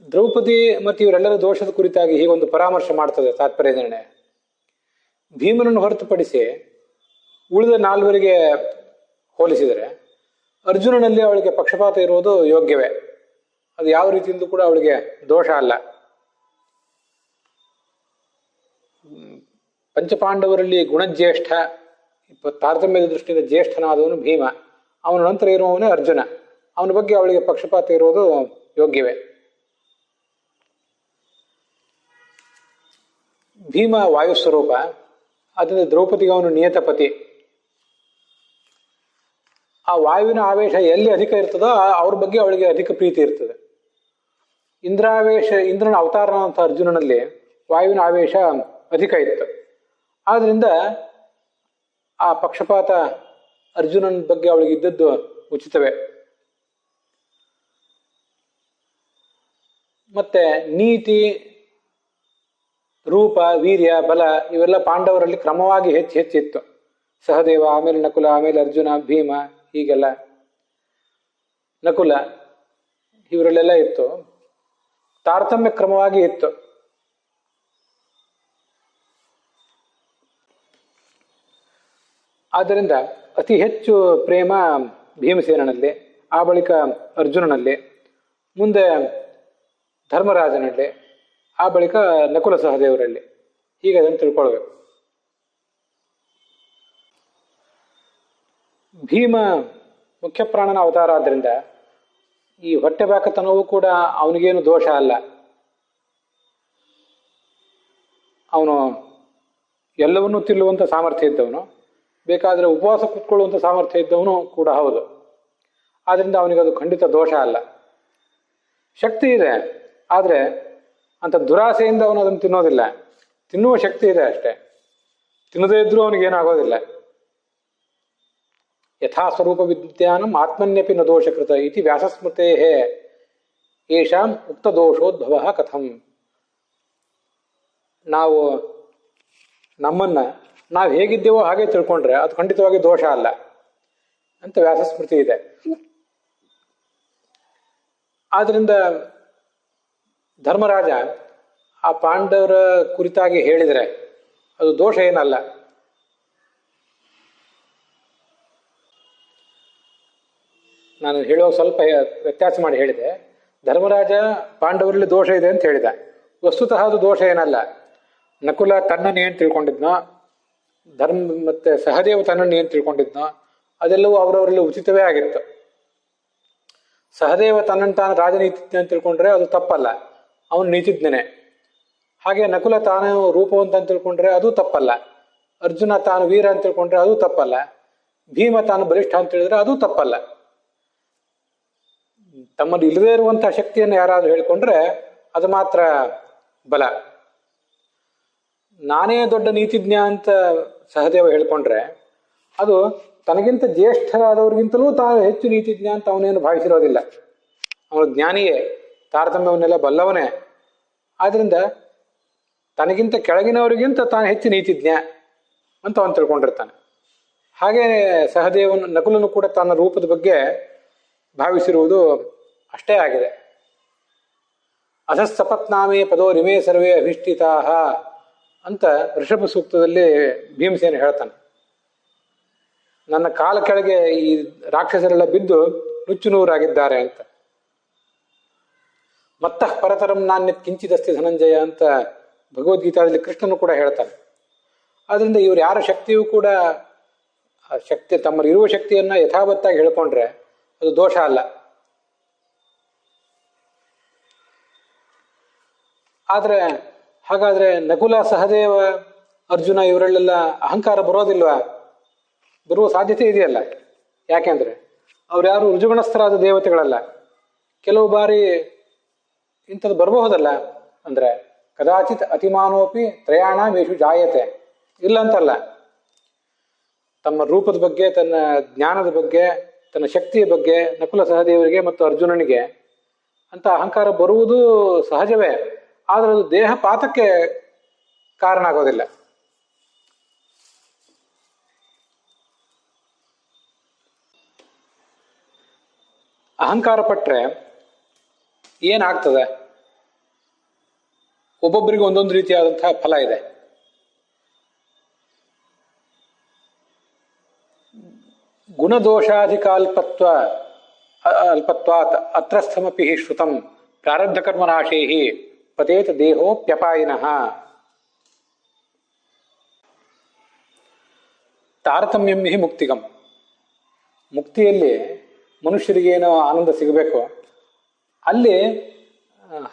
ದ್ರೌಪದಿ ಮತ್ತು ಇವರೆಲ್ಲರ ದೋಷದ ಕುರಿತಾಗಿ ಹೀಗೊಂದು ಪರಾಮರ್ಶೆ ಮಾಡ್ತದೆ ತಾತ್ಪರ್ಯ ನಿರ್ಣಯ. ಭೀಮನನ್ನು ಹೊರತುಪಡಿಸಿ ಉಳಿದ 4 ಹೋಲಿಸಿದರೆ ಅರ್ಜುನನಲ್ಲಿ ಅವಳಿಗೆ ಪಕ್ಷಪಾತ ಇರುವುದು ಯೋಗ್ಯವೇ. ಅದು ಯಾವ ರೀತಿಯಿಂದ ಕೂಡ ಅವಳಿಗೆ ದೋಷ ಅಲ್ಲ. ಪಂಚಪಾಂಡವರಲ್ಲಿ ಗುಣಜ್ಯೇಷ್ಠ, ತಾರತಮ್ಯದ ದೃಷ್ಟಿಯಿಂದ ಜ್ಯೇಷ್ಠನಾದವನು ಭೀಮ. ಅವನ ನಂತರ ಇರುವವನೇ ಅರ್ಜುನ. ಅವನ ಬಗ್ಗೆ ಅವಳಿಗೆ ಪಕ್ಷಪಾತ ಇರೋದು ಯೋಗ್ಯವೇ. ಭೀಮ ವಾಯುಸ್ವರೂಪ, ಅದರಿಂದ ದ್ರೌಪದಿಗೆ ಅವನು ನಿಯತಪತಿ. ಆ ವಾಯುವಿನ ಆವೇಶ ಎಲ್ಲಿ ಅಧಿಕ ಇರ್ತದೋ ಅವ್ರ ಬಗ್ಗೆ ಅವಳಿಗೆ ಅಧಿಕ ಪ್ರೀತಿ ಇರ್ತದೆ. ಇಂದ್ರನ ಅವತಾರನಂಥ ಅರ್ಜುನನಲ್ಲಿ ವಾಯುವಿನ ಆವೇಶ ಅಧಿಕ ಇತ್ತು. ಆದ್ರಿಂದ ಆ ಪಕ್ಷಪಾತ ಅರ್ಜುನನ ಬಗ್ಗೆ ಅವಳಿಗೆ ಇದ್ದದ್ದು ಉಚಿತವೇ. ಮತ್ತೆ ನೀತಿ, ರೂಪ, ವೀರ್ಯ, ಬಲ ಇವೆಲ್ಲ ಪಾಂಡವರಲ್ಲಿ ಕ್ರಮವಾಗಿ ಹೆಚ್ಚಿತ್ತು. ಸಹದೇವ, ಆಮೇಲೆ ನಕುಲ, ಆಮೇಲೆ ಅರ್ಜುನ, ಭೀಮ, ಹೀಗೆಲ್ಲ ನಕುಲ ಇವರಲ್ಲೆಲ್ಲ ಇತ್ತು. ತಾರತಮ್ಯ ಕ್ರಮವಾಗಿ ಇತ್ತು. ಆದ್ದರಿಂದ ಅತಿ ಹೆಚ್ಚು ಪ್ರೇಮ ಭೀಮಸೇನಲ್ಲಿ, ಆ ಬಳಿಕ ಅರ್ಜುನನಲ್ಲಿ, ಮುಂದೆ ಧರ್ಮರಾಜನಲ್ಲಿ, ಆ ಬಳಿಕ ನಕುಲ ಸಹದೇವರಲ್ಲಿ. ಹೀಗೆ ಅದನ್ನು ತಿಳ್ಕೊಳ್ಬೇಕು. ಭೀಮ ಮುಖ್ಯ ಪ್ರಾಣನ ಅವತಾರ ಆದ್ದರಿಂದ ಈ ಹೊಟ್ಟೆ ಬಾಕತನವೂ ಕೂಡ ಅವನಿಗೇನು ದೋಷ ಅಲ್ಲ. ಅವನು ಎಲ್ಲವನ್ನೂ ತಿನ್ನುವಂಥ ಸಾಮರ್ಥ್ಯ ಇದ್ದವನು, ಬೇಕಾದರೆ ಉಪವಾಸ ಕೂತ್ಕೊಳ್ಳುವಂಥ ಸಾಮರ್ಥ್ಯ ಇದ್ದವನು ಕೂಡ ಹೌದು. ಆದ್ದರಿಂದ ಅವನಿಗದು ಖಂಡಿತ ದೋಷ ಅಲ್ಲ. ಶಕ್ತಿ ಇದೆ, ಆದರೆ ಅಂತ ದುರಾಸೆಯಿಂದ ಅವನು ಅದನ್ನು ತಿನ್ನೋದಿಲ್ಲ. ತಿನ್ನುವ ಶಕ್ತಿ ಇದೆ ಅಷ್ಟೇ. ತಿನ್ನದೇ ಇದ್ರೂ ಅವನಿಗೇನಾಗೋದಿಲ್ಲ. ಯಥಾ ಸ್ವರೂಪ ವಿದ್ಯಾನಂ ಆತ್ಮನ್ಯಪಿ ನ ದೋಷಕೃತ ಇತಿ ವ್ಯಾಸಸ್ಮೃತೇ ಯೇಷಾಂ ಉಕ್ತ ದೋಷೋದ್ಭವ ಕಥಂ. ನಾವು ನಮ್ಮನ್ನ ನಾವು ಹೇಗಿದ್ದೇವೋ ಹಾಗೆ ತಿಳ್ಕೊಂಡ್ರೆ ಅದು ಖಂಡಿತವಾಗಿ ದೋಷ ಅಲ್ಲ ಅಂತ ವ್ಯಾಸಸ್ಮೃತಿ ಇದೆ. ಆದ್ರಿಂದ ಧರ್ಮರಾಜ ಆ ಪಾಂಡವರ ಕುರಿತಾಗಿ ಹೇಳಿದರೆ ಅದು ದೋಷ ಏನಲ್ಲ. ನಾನು ಹೇಳುವಾಗ ಸ್ವಲ್ಪ ವ್ಯತ್ಯಾಸ ಮಾಡಿ ಹೇಳಿದೆ. ಧರ್ಮರಾಜ ಪಾಂಡವರಲ್ಲಿ ದೋಷ ಇದೆ ಅಂತ ಹೇಳಿದ. ವಸ್ತುತಃ ಅದು ದೋಷ ಏನಲ್ಲ. ನಕುಲ ತನ್ನನ್ನು ಏನು ತಿಳ್ಕೊಂಡಿದ್ನೋ, ಮತ್ತೆ ಸಹದೇವ ತನ್ನನ್ನು ಏನು ತಿಳ್ಕೊಂಡಿದ್ನೋ ಅದೆಲ್ಲವೂ ಅವರವರಲ್ಲಿ ಉಚಿತವೇ ಆಗಿತ್ತು. ಸಹದೇವ ತನ್ನನ್ನು ತಾನು ರಾಜನೀತಿಜ್ಞ ಅಂತ ತಿಳ್ಕೊಂಡ್ರೆ ಅದು ತಪ್ಪಲ್ಲ, ಅವನು ನೀತಿಜ್ಞನೇ. ಹಾಗೆ ನಕುಲ ತಾನು ರೂಪವಂತ ಅಂತ ತಿಳ್ಕೊಂಡ್ರೆ ಅದು ತಪ್ಪಲ್ಲ. ಅರ್ಜುನ ತಾನು ವೀರ ಅಂತ ತಿಳ್ಕೊಂಡ್ರೆ ಅದು ತಪ್ಪಲ್ಲ. ಭೀಮ ತಾನು ಬಲಿಷ್ಠ ಅಂತ ಹೇಳಿದ್ರೆ ಅದು ತಪ್ಪಲ್ಲ. ತಮ್ಮಲ್ಲಿ ಇಲ್ಲದೇ ಇರುವಂತಹ ಶಕ್ತಿಯನ್ನು ಯಾರಾದ್ರೂ ಹೇಳ್ಕೊಂಡ್ರೆ ಅದು ಮಾತ್ರ ಬಲ. ನಾನೇ ದೊಡ್ಡ ನೀತಿಜ್ಞ ಅಂತ ಸಹದೇವ ಹೇಳ್ಕೊಂಡ್ರೆ ಅದು ತನಗಿಂತ ಜ್ಯೇಷ್ಠರಾದವ್ರಿಗಿಂತಲೂ ತಾನು ಹೆಚ್ಚು ನೀತಿಜ್ಞ ಅಂತ ಅವನೇನು ಭಾವಿಸಿರೋದಿಲ್ಲ. ಅವನು ಜ್ಞಾನಿಯೇ, ತಾರತಮ್ಯವನ್ನೆಲ್ಲ ಬಲ್ಲವನೇ. ಆದ್ರಿಂದ ತನಗಿಂತ ಕೆಳಗಿನವರಿಗಿಂತ ತಾನು ಹೆಚ್ಚು ನೀತಿಜ್ಞ ಅಂತ ಅವನು ತಿಳ್ಕೊಂಡಿರ್ತಾನೆ. ಹಾಗೆ ಸಹದೇವನು ನಕುಲನು ಕೂಡ ತನ್ನ ರೂಪದ ಬಗ್ಗೆ ಭಾವಿಸಿರುವುದು ಅಷ್ಟೇ ಆಗಿದೆ. ಅಧಸ್ಸಪತ್ನಾಮೇ ಪದೋ ರಿಮೇ ಸರ್ವೇ ಅಭಿಷ್ಠಿತಾ ಅಂತ ಋಷಭ ಸೂಕ್ತದಲ್ಲಿ ಭೀಮಸೇನ ಹೇಳ್ತಾನೆ. ನನ್ನ ಕಾಲ ಕೆಳಗೆ ಈ ರಾಕ್ಷಸರೆಲ್ಲ ಬಿದ್ದು ನುಚ್ಚು ನೂರಾಗಿದ್ದಾರೆ ಅಂತ. ಮತ್ತಃ ಪರತರಂ ನಾಣ್ಯತ್ ಕಿಂಚಿದಸ್ತಿ ಧನಂಜಯ ಅಂತ ಭಗವದ್ಗೀತಾದಲ್ಲಿ ಕೃಷ್ಣನು ಕೂಡ ಹೇಳ್ತಾನೆ. ಆದ್ರಿಂದ ಇವರು ಯಾರ ಶಕ್ತಿಯೂ ಕೂಡ ಶಕ್ತಿ ತಮ್ಮಲ್ಲಿರುವ ಶಕ್ತಿಯನ್ನ ಯಥಾವತ್ತಾಗಿ ಹೇಳ್ಕೊಂಡ್ರೆ ಅದು ದೋಷ ಅಲ್ಲ. ಆದ್ರೆ ಹಾಗಾದ್ರೆ ನಕುಲ, ಸಹದೇವ, ಅರ್ಜುನ ಇವರಲ್ಲೆಲ್ಲ ಅಹಂಕಾರ ಬರೋದಿಲ್ವಾ? ಬರುವ ಸಾಧ್ಯತೆ ಇದೆಯಲ್ಲ. ಯಾಕೆಂದ್ರೆ ಅವ್ರು ಯಾರು ಋಜುಗುಣಸ್ಥರಾದ ದೇವತೆಗಳಲ್ಲ. ಕೆಲವು ಬಾರಿ ಇಂಥದ್ದು ಬರಬಹುದಲ್ಲ. ಅಂದ್ರೆ ಕದಾಚಿತ್ ಅತಿಮಾನೋಪಿ ತ್ರಯಾಣ ಮೇಷು ಜಾಯತೆ, ಇಲ್ಲ ಅಂತಲ್ಲ. ತಮ್ಮ ರೂಪದ ಬಗ್ಗೆ, ತನ್ನ ಜ್ಞಾನದ ಬಗ್ಗೆ, ತನ್ನ ಶಕ್ತಿಯ ಬಗ್ಗೆ ನಕುಲ ಸಹದೇವರಿಗೆ ಮತ್ತು ಅರ್ಜುನನಿಗೆ ಅಂತ ಅಹಂಕಾರ ಬರುವುದು ಸಹಜವೇ. ಆದರೆ ಅದು ದೇಹ ಪಾತಕ್ಕೆ ಕಾರಣ ಆಗೋದಿಲ್ಲ. ಅಹಂಕಾರ ಪಟ್ರೆ ಏನಾಗ್ತದೆ? ಒಬ್ಬೊಬ್ಬರಿಗೆ ಒಂದೊಂದು ರೀತಿಯಾದಂತಹ ಫಲ ಇದೆ. ಗುಣದೋಷಾಧಿಕಾಲ್ಪತ್ವ ಅಲ್ಪತ್ವಾತ್ ಅತ್ರಸ್ಥಮಪಿ ಶ್ರುತಂ ಪ್ರಾರಬ್ಧ ಕರ್ಮನಾಶೇಹಿ ಪತೇತ ದೇಹೋಪ್ಯಪಾಯಿನಃ. ತಾರತಮ್ಯಂ ಹಿ ಮುಕ್ತಿಗಂ. ಮುಕ್ತಿಯಲ್ಲಿ ಮನುಷ್ಯರಿಗೆ ಏನೋ ಆನಂದ ಸಿಗಬೇಕು, ಅಲ್ಲಿ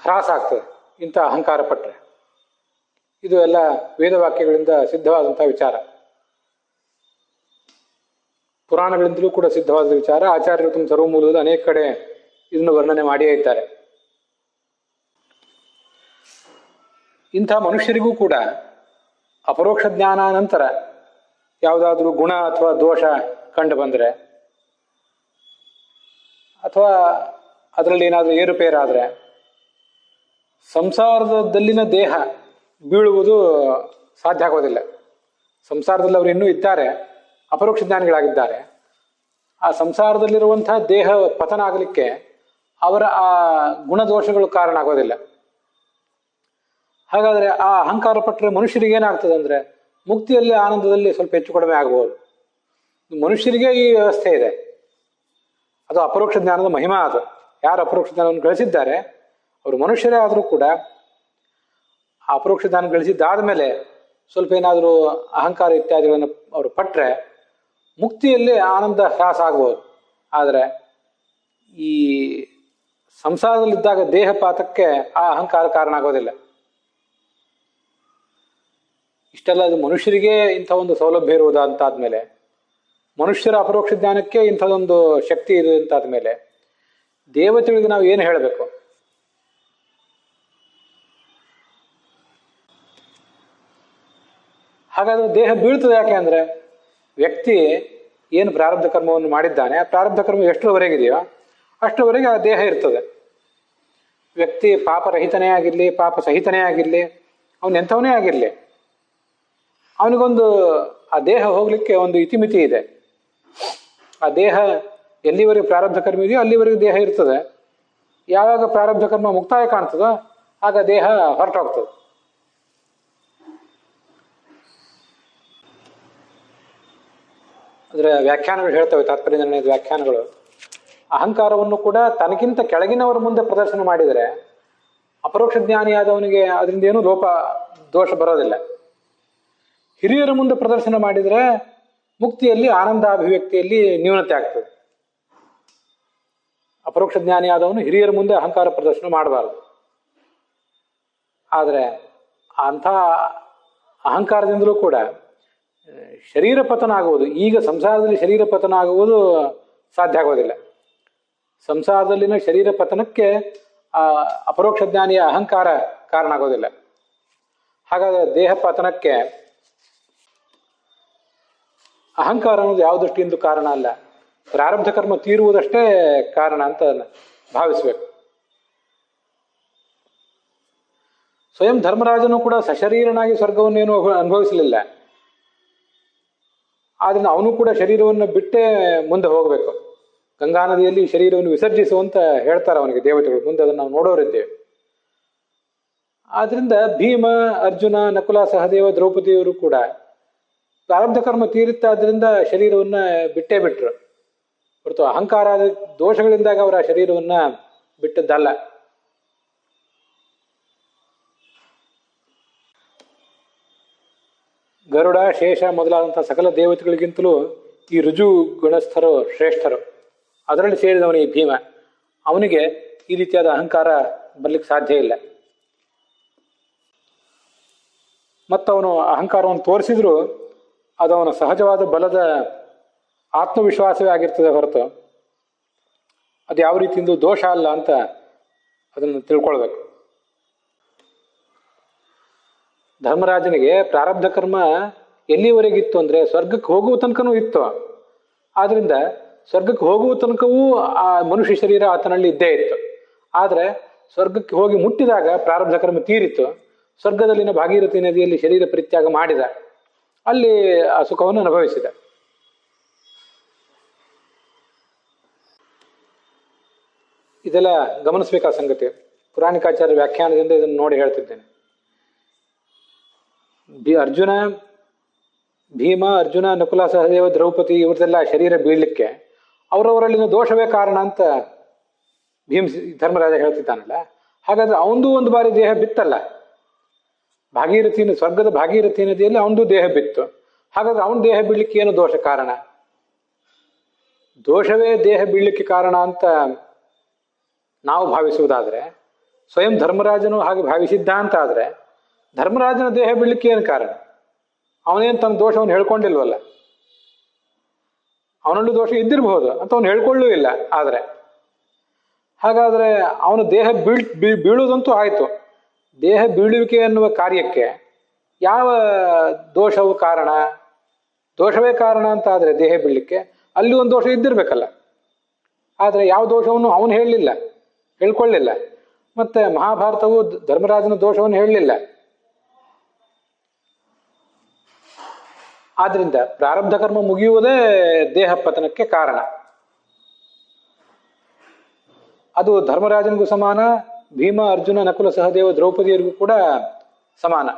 ಹ್ರಾಸ ಆಗ್ತದೆ ಇಂಥ ಅಹಂಕಾರ ಪಟ್ಟರೆ. ಇದು ಎಲ್ಲ ವೇದವಾಕ್ಯಗಳಿಂದ ಸಿದ್ಧವಾದಂಥ ವಿಚಾರ, ಪುರಾಣಗಳಿಂದಲೂ ಕೂಡ ಸಿದ್ಧವಾದ ವಿಚಾರ. ಆಚಾರ್ಯರು ತಮ್ಮ ಸರ್ವಮೂಲದಲ್ಲಿ ಅನೇಕ ಕಡೆ ಇದನ್ನು ವರ್ಣನೆ ಮಾಡಿಯೇ ಇದ್ದಾರೆ. ಇಂಥ ಮನುಷ್ಯರಿಗೂ ಕೂಡ ಅಪರೋಕ್ಷ ಜ್ಞಾನ ನಂತರ ಯಾವುದಾದ್ರೂ ಗುಣ ಅಥವಾ ದೋಷ ಕಂಡು ಬಂದರೆ, ಅಥವಾ ಅದರಲ್ಲಿ ಏನಾದರೂ ಏರುಪೇರಾದರೆ, ಸಂಸಾರದಲ್ಲಿನ ದೇಹ ಬೀಳುವುದು ಸಾಧ್ಯ ಆಗೋದಿಲ್ಲ. ಸಂಸಾರದಲ್ಲಿ ಅವರು ಇನ್ನೂ ಇದ್ದಾರೆ, ಅಪರೋಕ್ಷ ಜ್ಞಾನಿಗಳಾಗಿದ್ದಾರೆ. ಆ ಸಂಸಾರದಲ್ಲಿರುವಂತಹ ದೇಹ ಪತನ ಆಗಲಿಕ್ಕೆ ಅವರ ಆ ಗುಣದೋಷಗಳು ಕಾರಣ ಆಗೋದಿಲ್ಲ. ಹಾಗಾದರೆ ಆ ಅಹಂಕಾರ ಪಟ್ಟರೆ ಮನುಷ್ಯರಿಗೆ ಏನಾಗ್ತದೆ ಅಂದರೆ, ಮುಕ್ತಿಯಲ್ಲಿ ಆನಂದದಲ್ಲಿ ಸ್ವಲ್ಪ ಹೆಚ್ಚು ಕಡಿಮೆ ಆಗ್ಬೋದು. ಮನುಷ್ಯರಿಗೆ ಈ ವ್ಯವಸ್ಥೆ ಇದೆ. ಅದು ಅಪರೋಕ್ಷ ಜ್ಞಾನದ ಮಹಿಮಾ. ಅದು ಯಾರು ಅಪರೋಕ್ಷ ಜ್ಞಾನವನ್ನು ಗಳಿಸಿದ್ದಾರೆ ಅವರು ಮನುಷ್ಯರೇ ಆದರೂ ಕೂಡ ಆ ಅಪರೋಕ್ಷ ಜ್ಞಾನ ಗಳಿಸಿದ್ದಾದ ಮೇಲೆ ಸ್ವಲ್ಪ ಏನಾದರೂ ಅಹಂಕಾರ ಇತ್ಯಾದಿಗಳನ್ನು ಅವರು ಪಟ್ಟರೆ ಮುಕ್ತಿಯಲ್ಲಿ ಆನಂದ ಹ್ರಾಸ ಆಗ್ಬೋದು. ಆದರೆ ಈ ಸಂಸಾರದಲ್ಲಿದ್ದಾಗ ದೇಹಪಾತಕ್ಕೆ ಆ ಅಹಂಕಾರ ಕಾರಣ ಆಗೋದಿಲ್ಲ. ಇಷ್ಟೆಲ್ಲ ಅದು ಮನುಷ್ಯರಿಗೆ ಇಂಥ ಒಂದು ಸೌಲಭ್ಯ ಇರುವುದ ಅಂತಾದ್ಮೇಲೆ, ಮನುಷ್ಯರ ಅಪರೋಕ್ಷ ಜ್ಞಾನಕ್ಕೆ ಇಂಥದೊಂದು ಶಕ್ತಿ ಇದೆ ಅಂತಾದ್ಮೇಲೆ, ದೇವತೆಗಳಿಗೆ ನಾವು ಏನು ಹೇಳಬೇಕು? ಹಾಗಾದ್ರೆ ದೇಹ ಬೀಳ್ತದೆ ಯಾಕೆ ಅಂದರೆ, ವ್ಯಕ್ತಿ ಏನು ಪ್ರಾರಬ್ಧ ಕರ್ಮವನ್ನು ಮಾಡಿದ್ದಾನೆ, ಆ ಪ್ರಾರಬ್ಧ ಕರ್ಮ ಎಷ್ಟರವರೆಗಿದೆಯೋ ಅಷ್ಟರವರೆಗೆ ಆ ದೇಹ ಇರ್ತದೆ. ವ್ಯಕ್ತಿ ಪಾಪರಹಿತನೇ ಆಗಿರಲಿ, ಪಾಪ ಸಹಿತನೇ ಆಗಿರಲಿ, ಅವನು ಎಂಥವನೇ ಆಗಿರಲಿ, ಅವನಿಗೊಂದು ಆ ದೇಹ ಹೋಗ್ಲಿಕ್ಕೆ ಒಂದು ಇತಿಮಿತಿ ಇದೆ. ಆ ದೇಹ ಎಲ್ಲಿವರೆಗೆ ಪ್ರಾರಬ್ಧ ಕರ್ಮ ಇದೆಯೋ ಅಲ್ಲಿವರೆಗೆ ದೇಹ ಇರ್ತದೆ. ಯಾವಾಗ ಪ್ರಾರಬ್ಧ ಕರ್ಮ ಮುಕ್ತಾಯ ಕಾಣ್ತದೋ ಆಗ ದೇಹ ಹೊರಟೋಗ್ತದೆ. ಅದರ ವ್ಯಾಖ್ಯಾನಗಳು ಹೇಳ್ತವೆ, ತಾತ್ಪರ್ಯ ನಿರ್ಣಯದ ವ್ಯಾಖ್ಯಾನಗಳು. ಅಹಂಕಾರವನ್ನು ಕೂಡ ತನಗಿಂತ ಕೆಳಗಿನವರ ಮುಂದೆ ಪ್ರದರ್ಶನ ಮಾಡಿದರೆ ಅಪರೋಕ್ಷ ಜ್ಞಾನಿಯಾದವನಿಗೆ ಅದರಿಂದ ಏನೂ ದೋಷ ಬರೋದಿಲ್ಲ. ಹಿರಿಯರ ಮುಂದೆ ಪ್ರದರ್ಶನ ಮಾಡಿದರೆ ಮುಕ್ತಿಯಲ್ಲಿ ಆನಂದಾಭಿವ್ಯಕ್ತಿಯಲ್ಲಿ ನ್ಯೂನತೆ ಆಗ್ತದೆ. ಅಪರೋಕ್ಷ ಜ್ಞಾನಿಯಾದವನು ಹಿರಿಯರ ಮುಂದೆ ಅಹಂಕಾರ ಪ್ರದರ್ಶನ ಮಾಡಬಾರದು. ಆದರೆ ಅಂಥ ಅಹಂಕಾರದಿಂದಲೂ ಕೂಡ ಶರೀರ ಪತನ ಆಗುವುದು, ಈಗ ಸಂಸಾರದಲ್ಲಿ ಶರೀರ ಪತನ ಆಗುವುದು ಸಾಧ್ಯ ಆಗೋದಿಲ್ಲ. ಸಂಸಾರದಲ್ಲಿನ ಶರೀರ ಪತನಕ್ಕೆ ಆ ಅಪರೋಕ್ಷ ಜ್ಞಾನಿಯ ಅಹಂಕಾರ ಕಾರಣ ಆಗೋದಿಲ್ಲ. ಹಾಗಾದರೆ ದೇಹ ಪತನಕ್ಕೆ ಅಹಂಕಾರ ಅನ್ನೋದು ಯಾವ ದೃಷ್ಟಿಯಿಂದ ಕಾರಣ ಅಲ್ಲ, ಪ್ರಾರಬ್ಧ ಕರ್ಮ ತೀರುವುದಷ್ಟೇ ಕಾರಣ ಅಂತ ಭಾವಿಸ್ಬೇಕು. ಸ್ವಯಂ ಧರ್ಮರಾಜನು ಕೂಡ ಸಶರೀರನಾಗಿ ಸ್ವರ್ಗವನ್ನೇನು ಅನುಭವಿಸಲಿಲ್ಲ. ಆದ್ರಿಂದ ಅವನು ಕೂಡ ಶರೀರವನ್ನು ಬಿಟ್ಟೇ ಮುಂದೆ ಹೋಗಬೇಕು. ಗಂಗಾ ನದಿಯಲ್ಲಿ ಶರೀರವನ್ನು ವಿಸರ್ಜಿಸುವಂತ ಹೇಳ್ತಾರೆ ಅವನಿಗೆ ದೇವತೆಗಳು. ಮುಂದೆ ಅದನ್ನು ನಾವು ನೋಡೋರಿದ್ದೇವೆ. ಆದ್ರಿಂದ ಭೀಮ, ಅರ್ಜುನ, ನಕುಲ, ಸಹದೇವ, ದ್ರೌಪದಿಯವರು ಕೂಡ ಪ್ರಾರಬ್ಧ ಕರ್ಮ ತೀರುತ್ತಾದ್ರಿಂದ ಶರೀರವನ್ನ ಬಿಟ್ಟೇ ಬಿಟ್ರು ಹೊರತು ಅಹಂಕಾರ ದೋಷಗಳಿಂದಾಗ ಅವರ ಶರೀರವನ್ನ ಬಿಟ್ಟದ್ದಲ್ಲ. ಗರುಡ, ಶೇಷ ಮೊದಲಾದಂತಹ ಸಕಲ ದೇವತೆಗಳಿಗಿಂತಲೂ ಈ ರುಜು ಗುಣಸ್ಥರು ಶ್ರೇಷ್ಠರು. ಅದರಲ್ಲಿ ಸೇರಿದವನು ಈ ಭೀಮ. ಅವನಿಗೆ ಈ ರೀತಿಯಾದ ಅಹಂಕಾರ ಬರ್ಲಿಕ್ಕೆ ಸಾಧ್ಯ ಇಲ್ಲ. ಮತ್ತವನು ಅಹಂಕಾರವನ್ನು ತೋರಿಸಿದ್ರು ಅದವನ ಸಹಜವಾದ ಬಲದ ಆತ್ಮವಿಶ್ವಾಸವೇ ಆಗಿರ್ತದೆ ಹೊರತು ಅದು ಯಾವ ರೀತಿಯಿಂದ ದೋಷ ಅಲ್ಲ ಅಂತ ಅದನ್ನು ತಿಳ್ಕೊಳ್ಬೇಕು. ಧರ್ಮರಾಜನಿಗೆ ಪ್ರಾರಬ್ಧ ಕರ್ಮ ಎಲ್ಲಿವರೆಗಿತ್ತು ಅಂದರೆ ಸ್ವರ್ಗಕ್ಕೆ ಹೋಗುವ ತನಕನೂ ಇತ್ತು. ಆದ್ರಿಂದ ಸ್ವರ್ಗಕ್ಕೆ ಹೋಗುವ ತನಕವೂ ಆ ಮನುಷ್ಯ ಶರೀರ ಆತನಲ್ಲಿ ಇದ್ದೇ ಇತ್ತು. ಆದರೆ ಸ್ವರ್ಗಕ್ಕೆ ಹೋಗಿ ಮುಟ್ಟಿದಾಗ ಪ್ರಾರಬ್ಧ ಕರ್ಮ ತೀರಿತ್ತು. ಸ್ವರ್ಗದಲ್ಲಿನ ಭಾಗೀರಥಿ ನದಿಯಲ್ಲಿ ಶರೀರ ಪರಿತ್ಯಾಗ ಮಾಡಿದ, ಅಲ್ಲಿ ಆ ಸುಖವನ್ನು ಅನುಭವಿಸಿದ. ಇದೆಲ್ಲ ಗಮನಿಸಬೇಕಾದ ಸಂಗತಿ. ಪುರಾಣಿಕಾಚಾರ್ಯ ವ್ಯಾಖ್ಯಾನದಿಂದ ಇದನ್ನು ನೋಡಿ ಹೇಳ್ತಿದ್ದೇನೆ. ಭೀಮ, ಅರ್ಜುನ, ನಕುಲ, ಸಹದೇವ, ದ್ರೌಪದಿ ಇವ್ರದೆಲ್ಲ ಶರೀರ ಬೀಳಲಿಕ್ಕೆ ಅವರವರಲ್ಲಿನ ದೋಷವೇ ಕಾರಣ ಅಂತ ಧರ್ಮರಾಜ ಹೇಳ್ತಿದ್ದಾನಲ್ಲ. ಹಾಗಾದ್ರೆ ಅವನದು ಒಂದು ಬಾರಿ ದೇಹ ಬಿತ್ತಲ್ಲ, ಸ್ವರ್ಗದ ಭಾಗೀರಥಿ ನದಿಯಲ್ಲಿ ಅವನದು ದೇಹ ಬಿತ್ತು. ಹಾಗಾದ್ರೆ ಅವನ ದೇಹ ಬೀಳಲಿಕ್ಕೆ ಏನು ದೋಷ ಕಾರಣ? ದೋಷವೇ ದೇಹ ಬೀಳಲಿಕ್ಕೆ ಕಾರಣ ಅಂತ ನಾವು ಭಾವಿಸುವುದಾದ್ರೆ, ಸ್ವಯಂ ಧರ್ಮರಾಜನು ಹಾಗೆ ಭಾವಿಸಿದ್ದ ಅಂತ ಆದ್ರೆ, ಧರ್ಮರಾಜನ ದೇಹ ಬೀಳಲಿಕ್ಕೆ ಏನು ಕಾರಣ? ಅವನೇನು ತನ್ನ ದೋಷವನ್ನು ಹೇಳ್ಕೊಂಡಿಲ್ವಲ್ಲ. ಅವನಲ್ಲೂ ದೋಷ ಇದ್ದಿರಬಹುದು ಅಂತ ಅವನು ಹೇಳ್ಕೊಳ್ಳೂ ಇಲ್ಲ. ಆದರೆ ಹಾಗಾದ್ರೆ ಅವನ ದೇಹ ಬೀಳುವುದಂತೂ ಆಯಿತು. ದೇಹ ಬೀಳುವಿಕೆ ಎನ್ನುವ ಕಾರ್ಯಕ್ಕೆ ಯಾವ ದೋಷವು ಕಾರಣ? ದೋಷವೇ ಕಾರಣ ಅಂತ ಆದರೆ ದೇಹ ಬೀಳಲಿಕ್ಕೆ ಅಲ್ಲಿ ಒಂದು ದೋಷ ಇದ್ದಿರ್ಬೇಕಲ್ಲ. ಆದರೆ ಯಾವ ದೋಷವನ್ನು ಅವನು ಹೇಳಲಿಲ್ಲ, ಹೇಳ್ಕೊಳ್ಳಿಲ್ಲ. ಮತ್ತೆ ಮಹಾಭಾರತವು ಧರ್ಮರಾಜನ ದೋಷವನ್ನು ಹೇಳಲಿಲ್ಲ. ಆದ್ರಿಂದ ಪ್ರಾರಬ್ಧ ಕರ್ಮ ಮುಗಿಯುವುದೇ ದೇಹ ಪತನಕ್ಕೆ ಕಾರಣ. ಅದು ಧರ್ಮರಾಜನಿಗೂ ಸಮಾನ, ಭೀಮ, ಅರ್ಜುನ, ನಕುಲ, ಸಹದೇವ, ದ್ರೌಪದಿಯರಿಗೂ ಕೂಡ ಸಮಾನ,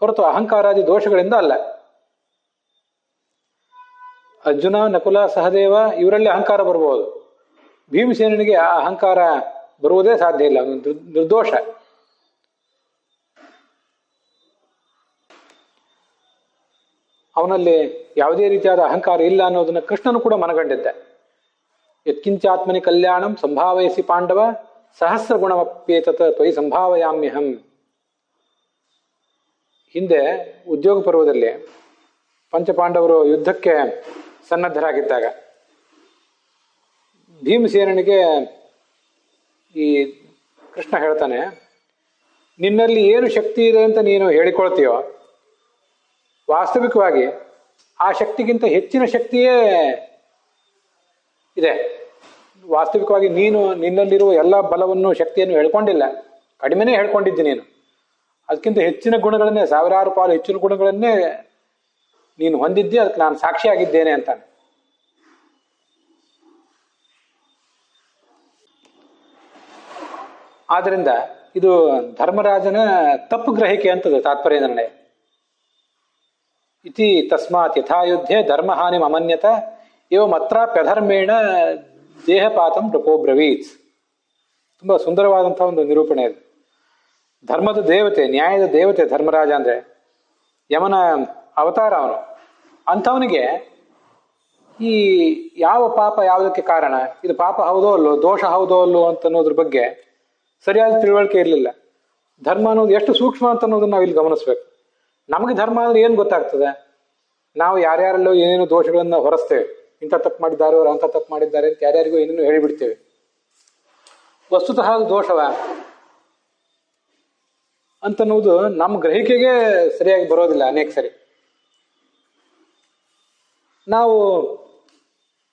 ಹೊರತು ಅಹಂಕಾರಾದಿ ದೋಷಗಳಿಂದ ಅಲ್ಲ. ಅರ್ಜುನ, ನಕುಲ, ಸಹದೇವ ಇವರಲ್ಲಿ ಅಹಂಕಾರ ಬರಬಹುದು. ಭೀಮಸೇನಿಗೆ ಆ ಅಹಂಕಾರ ಬರುವುದೇ ಸಾಧ್ಯ ಇಲ್ಲ, ನಿರ್ದೋಷ. ಅವನಲ್ಲಿ ಯಾವುದೇ ರೀತಿಯಾದ ಅಹಂಕಾರ ಇಲ್ಲ ಅನ್ನೋದನ್ನ ಕೃಷ್ಣನು ಕೂಡ ಮನಗಂಡಿದ್ದ. ಯತ್ಕಿಂಚಾತ್ಮನಿ ಕಲ್ಯಾಣಂ ಸಂಭಾವಯಸಿ ಪಾಂಡವ ಸಹಸ್ರ ಗುಣಮಪ್ಯೇತತ ತ್ವಯಿ ಸಂಭಾವಯಾಮ್ಯಹಂ. ಹಿಂದೆ ಉದ್ಯೋಗ ಪರ್ವದಲ್ಲಿ ಪಂಚಪಾಂಡವರು ಯುದ್ಧಕ್ಕೆ ಸನ್ನದ್ಧರಾಗಿದ್ದಾಗ ಭೀಮಸೇನಿಗೆ ಈ ಕೃಷ್ಣ ಹೇಳ್ತಾನೆ, ನಿನ್ನಲ್ಲಿ ಏನು ಶಕ್ತಿ ಇದೆ ಅಂತ ನೀನು ಹೇಳಿಕೊಳ್ತೀಯೋ, ವಾಸ್ತವಿಕವಾಗಿ ಆ ಶಕ್ತಿಗಿಂತ ಹೆಚ್ಚಿನ ಶಕ್ತಿಯೇ ಇದೆ. ವಾಸ್ತವಿಕವಾಗಿ ನೀನು ನಿನ್ನಲ್ಲಿರುವ ಎಲ್ಲ ಬಲವನ್ನು, ಶಕ್ತಿಯನ್ನು ಹೇಳ್ಕೊಂಡಿಲ್ಲ, ಕಡಿಮೆನೇ ಹೇಳ್ಕೊಂಡಿದ್ದಿ ನೀನು. ಅದಕ್ಕಿಂತ ಹೆಚ್ಚಿನ ಗುಣಗಳನ್ನೇ, ಸಾವಿರಾರು ಪಾಲು ಹೆಚ್ಚಿನ ಗುಣಗಳನ್ನೇ ನೀನು ಹೊಂದಿದ್ದಿ, ಅದಕ್ಕೆ ನಾನು ಸಾಕ್ಷಿಯಾಗಿದ್ದೇನೆ ಅಂತಾನೆ. ಆದ್ರಿಂದ ಇದು ಧರ್ಮರಾಜನ ತಪ್ಪು ಗ್ರಹಿಕೆ ಅಂತದ್ದು ತಾತ್ಪರ್ಯ ನಿರ್ಣಯ. ಇತಿ ತಸ್ಮಾತ್ ಯಥಾಯುದ್ಧೆ ಧರ್ಮಹಾನಿ ಅಮನ್ಯತ ಇವ ಮತ್ರಾಪ್ಯಧರ್ಮೇಣ ದೇಹಪಾತಂ ನೃಪೋಬ್ರವೀತ್. ತುಂಬಾ ಸುಂದರವಾದಂತಹ ಒಂದು ನಿರೂಪಣೆ ಇದು. ಧರ್ಮದ ದೇವತೆ, ನ್ಯಾಯದ ದೇವತೆ ಧರ್ಮರಾಜ ಅಂದ್ರೆ, ಯಮನ ಅವತಾರ ಅವನು. ಅಂಥವನಿಗೆ ಈ ಯಾವ ಪಾಪ ಯಾವುದಕ್ಕೆ ಕಾರಣ, ಇದು ಪಾಪ ಹೌದೋ ಅಲ್ಲೋ, ದೋಷ ಹೌದೋ ಅಲ್ಲೋ ಅಂತ ಅನ್ನೋದ್ರ ಬಗ್ಗೆ ಸರಿಯಾದ ತಿಳುವಳಿಕೆ ಇರಲಿಲ್ಲ. ಧರ್ಮ ಅನ್ನೋದು ಎಷ್ಟು ಸೂಕ್ಷ್ಮ ಅಂತ ಅನ್ನೋದನ್ನ ನಾವು ಇಲ್ಲಿ ಗಮನಿಸ್ಬೇಕು. ನಮಗೆ ಧರ್ಮ ಅಂದ್ರೆ ಏನು ಗೊತ್ತಾಗ್ತದೆ? ನಾವು ಯಾರ್ಯಾರಲ್ಲೋ ಏನೇನು ದೋಷಗಳನ್ನ ಹೊರಸ್ತೇವೆ. ಇಂಥ ತಪ್ಪು ಮಾಡಿದ್ದಾರೆ, ಅವರು ಅಂಥ ತಪ್ಪು ಮಾಡಿದ್ದಾರೆ ಅಂತ ಯಾರ್ಯಾರಿಗೂ ಏನೇನು ಹೇಳಿಬಿಡ್ತೇವೆ. ವಸ್ತುತಃ ಅದು ದೋಷವ ಅಂತನ್ನುವುದು ನಮ್ಮ ಗ್ರಹಿಕೆಗೆ ಸರಿಯಾಗಿ ಬರೋದಿಲ್ಲ. ಅನೇಕ ಸರಿ ನಾವು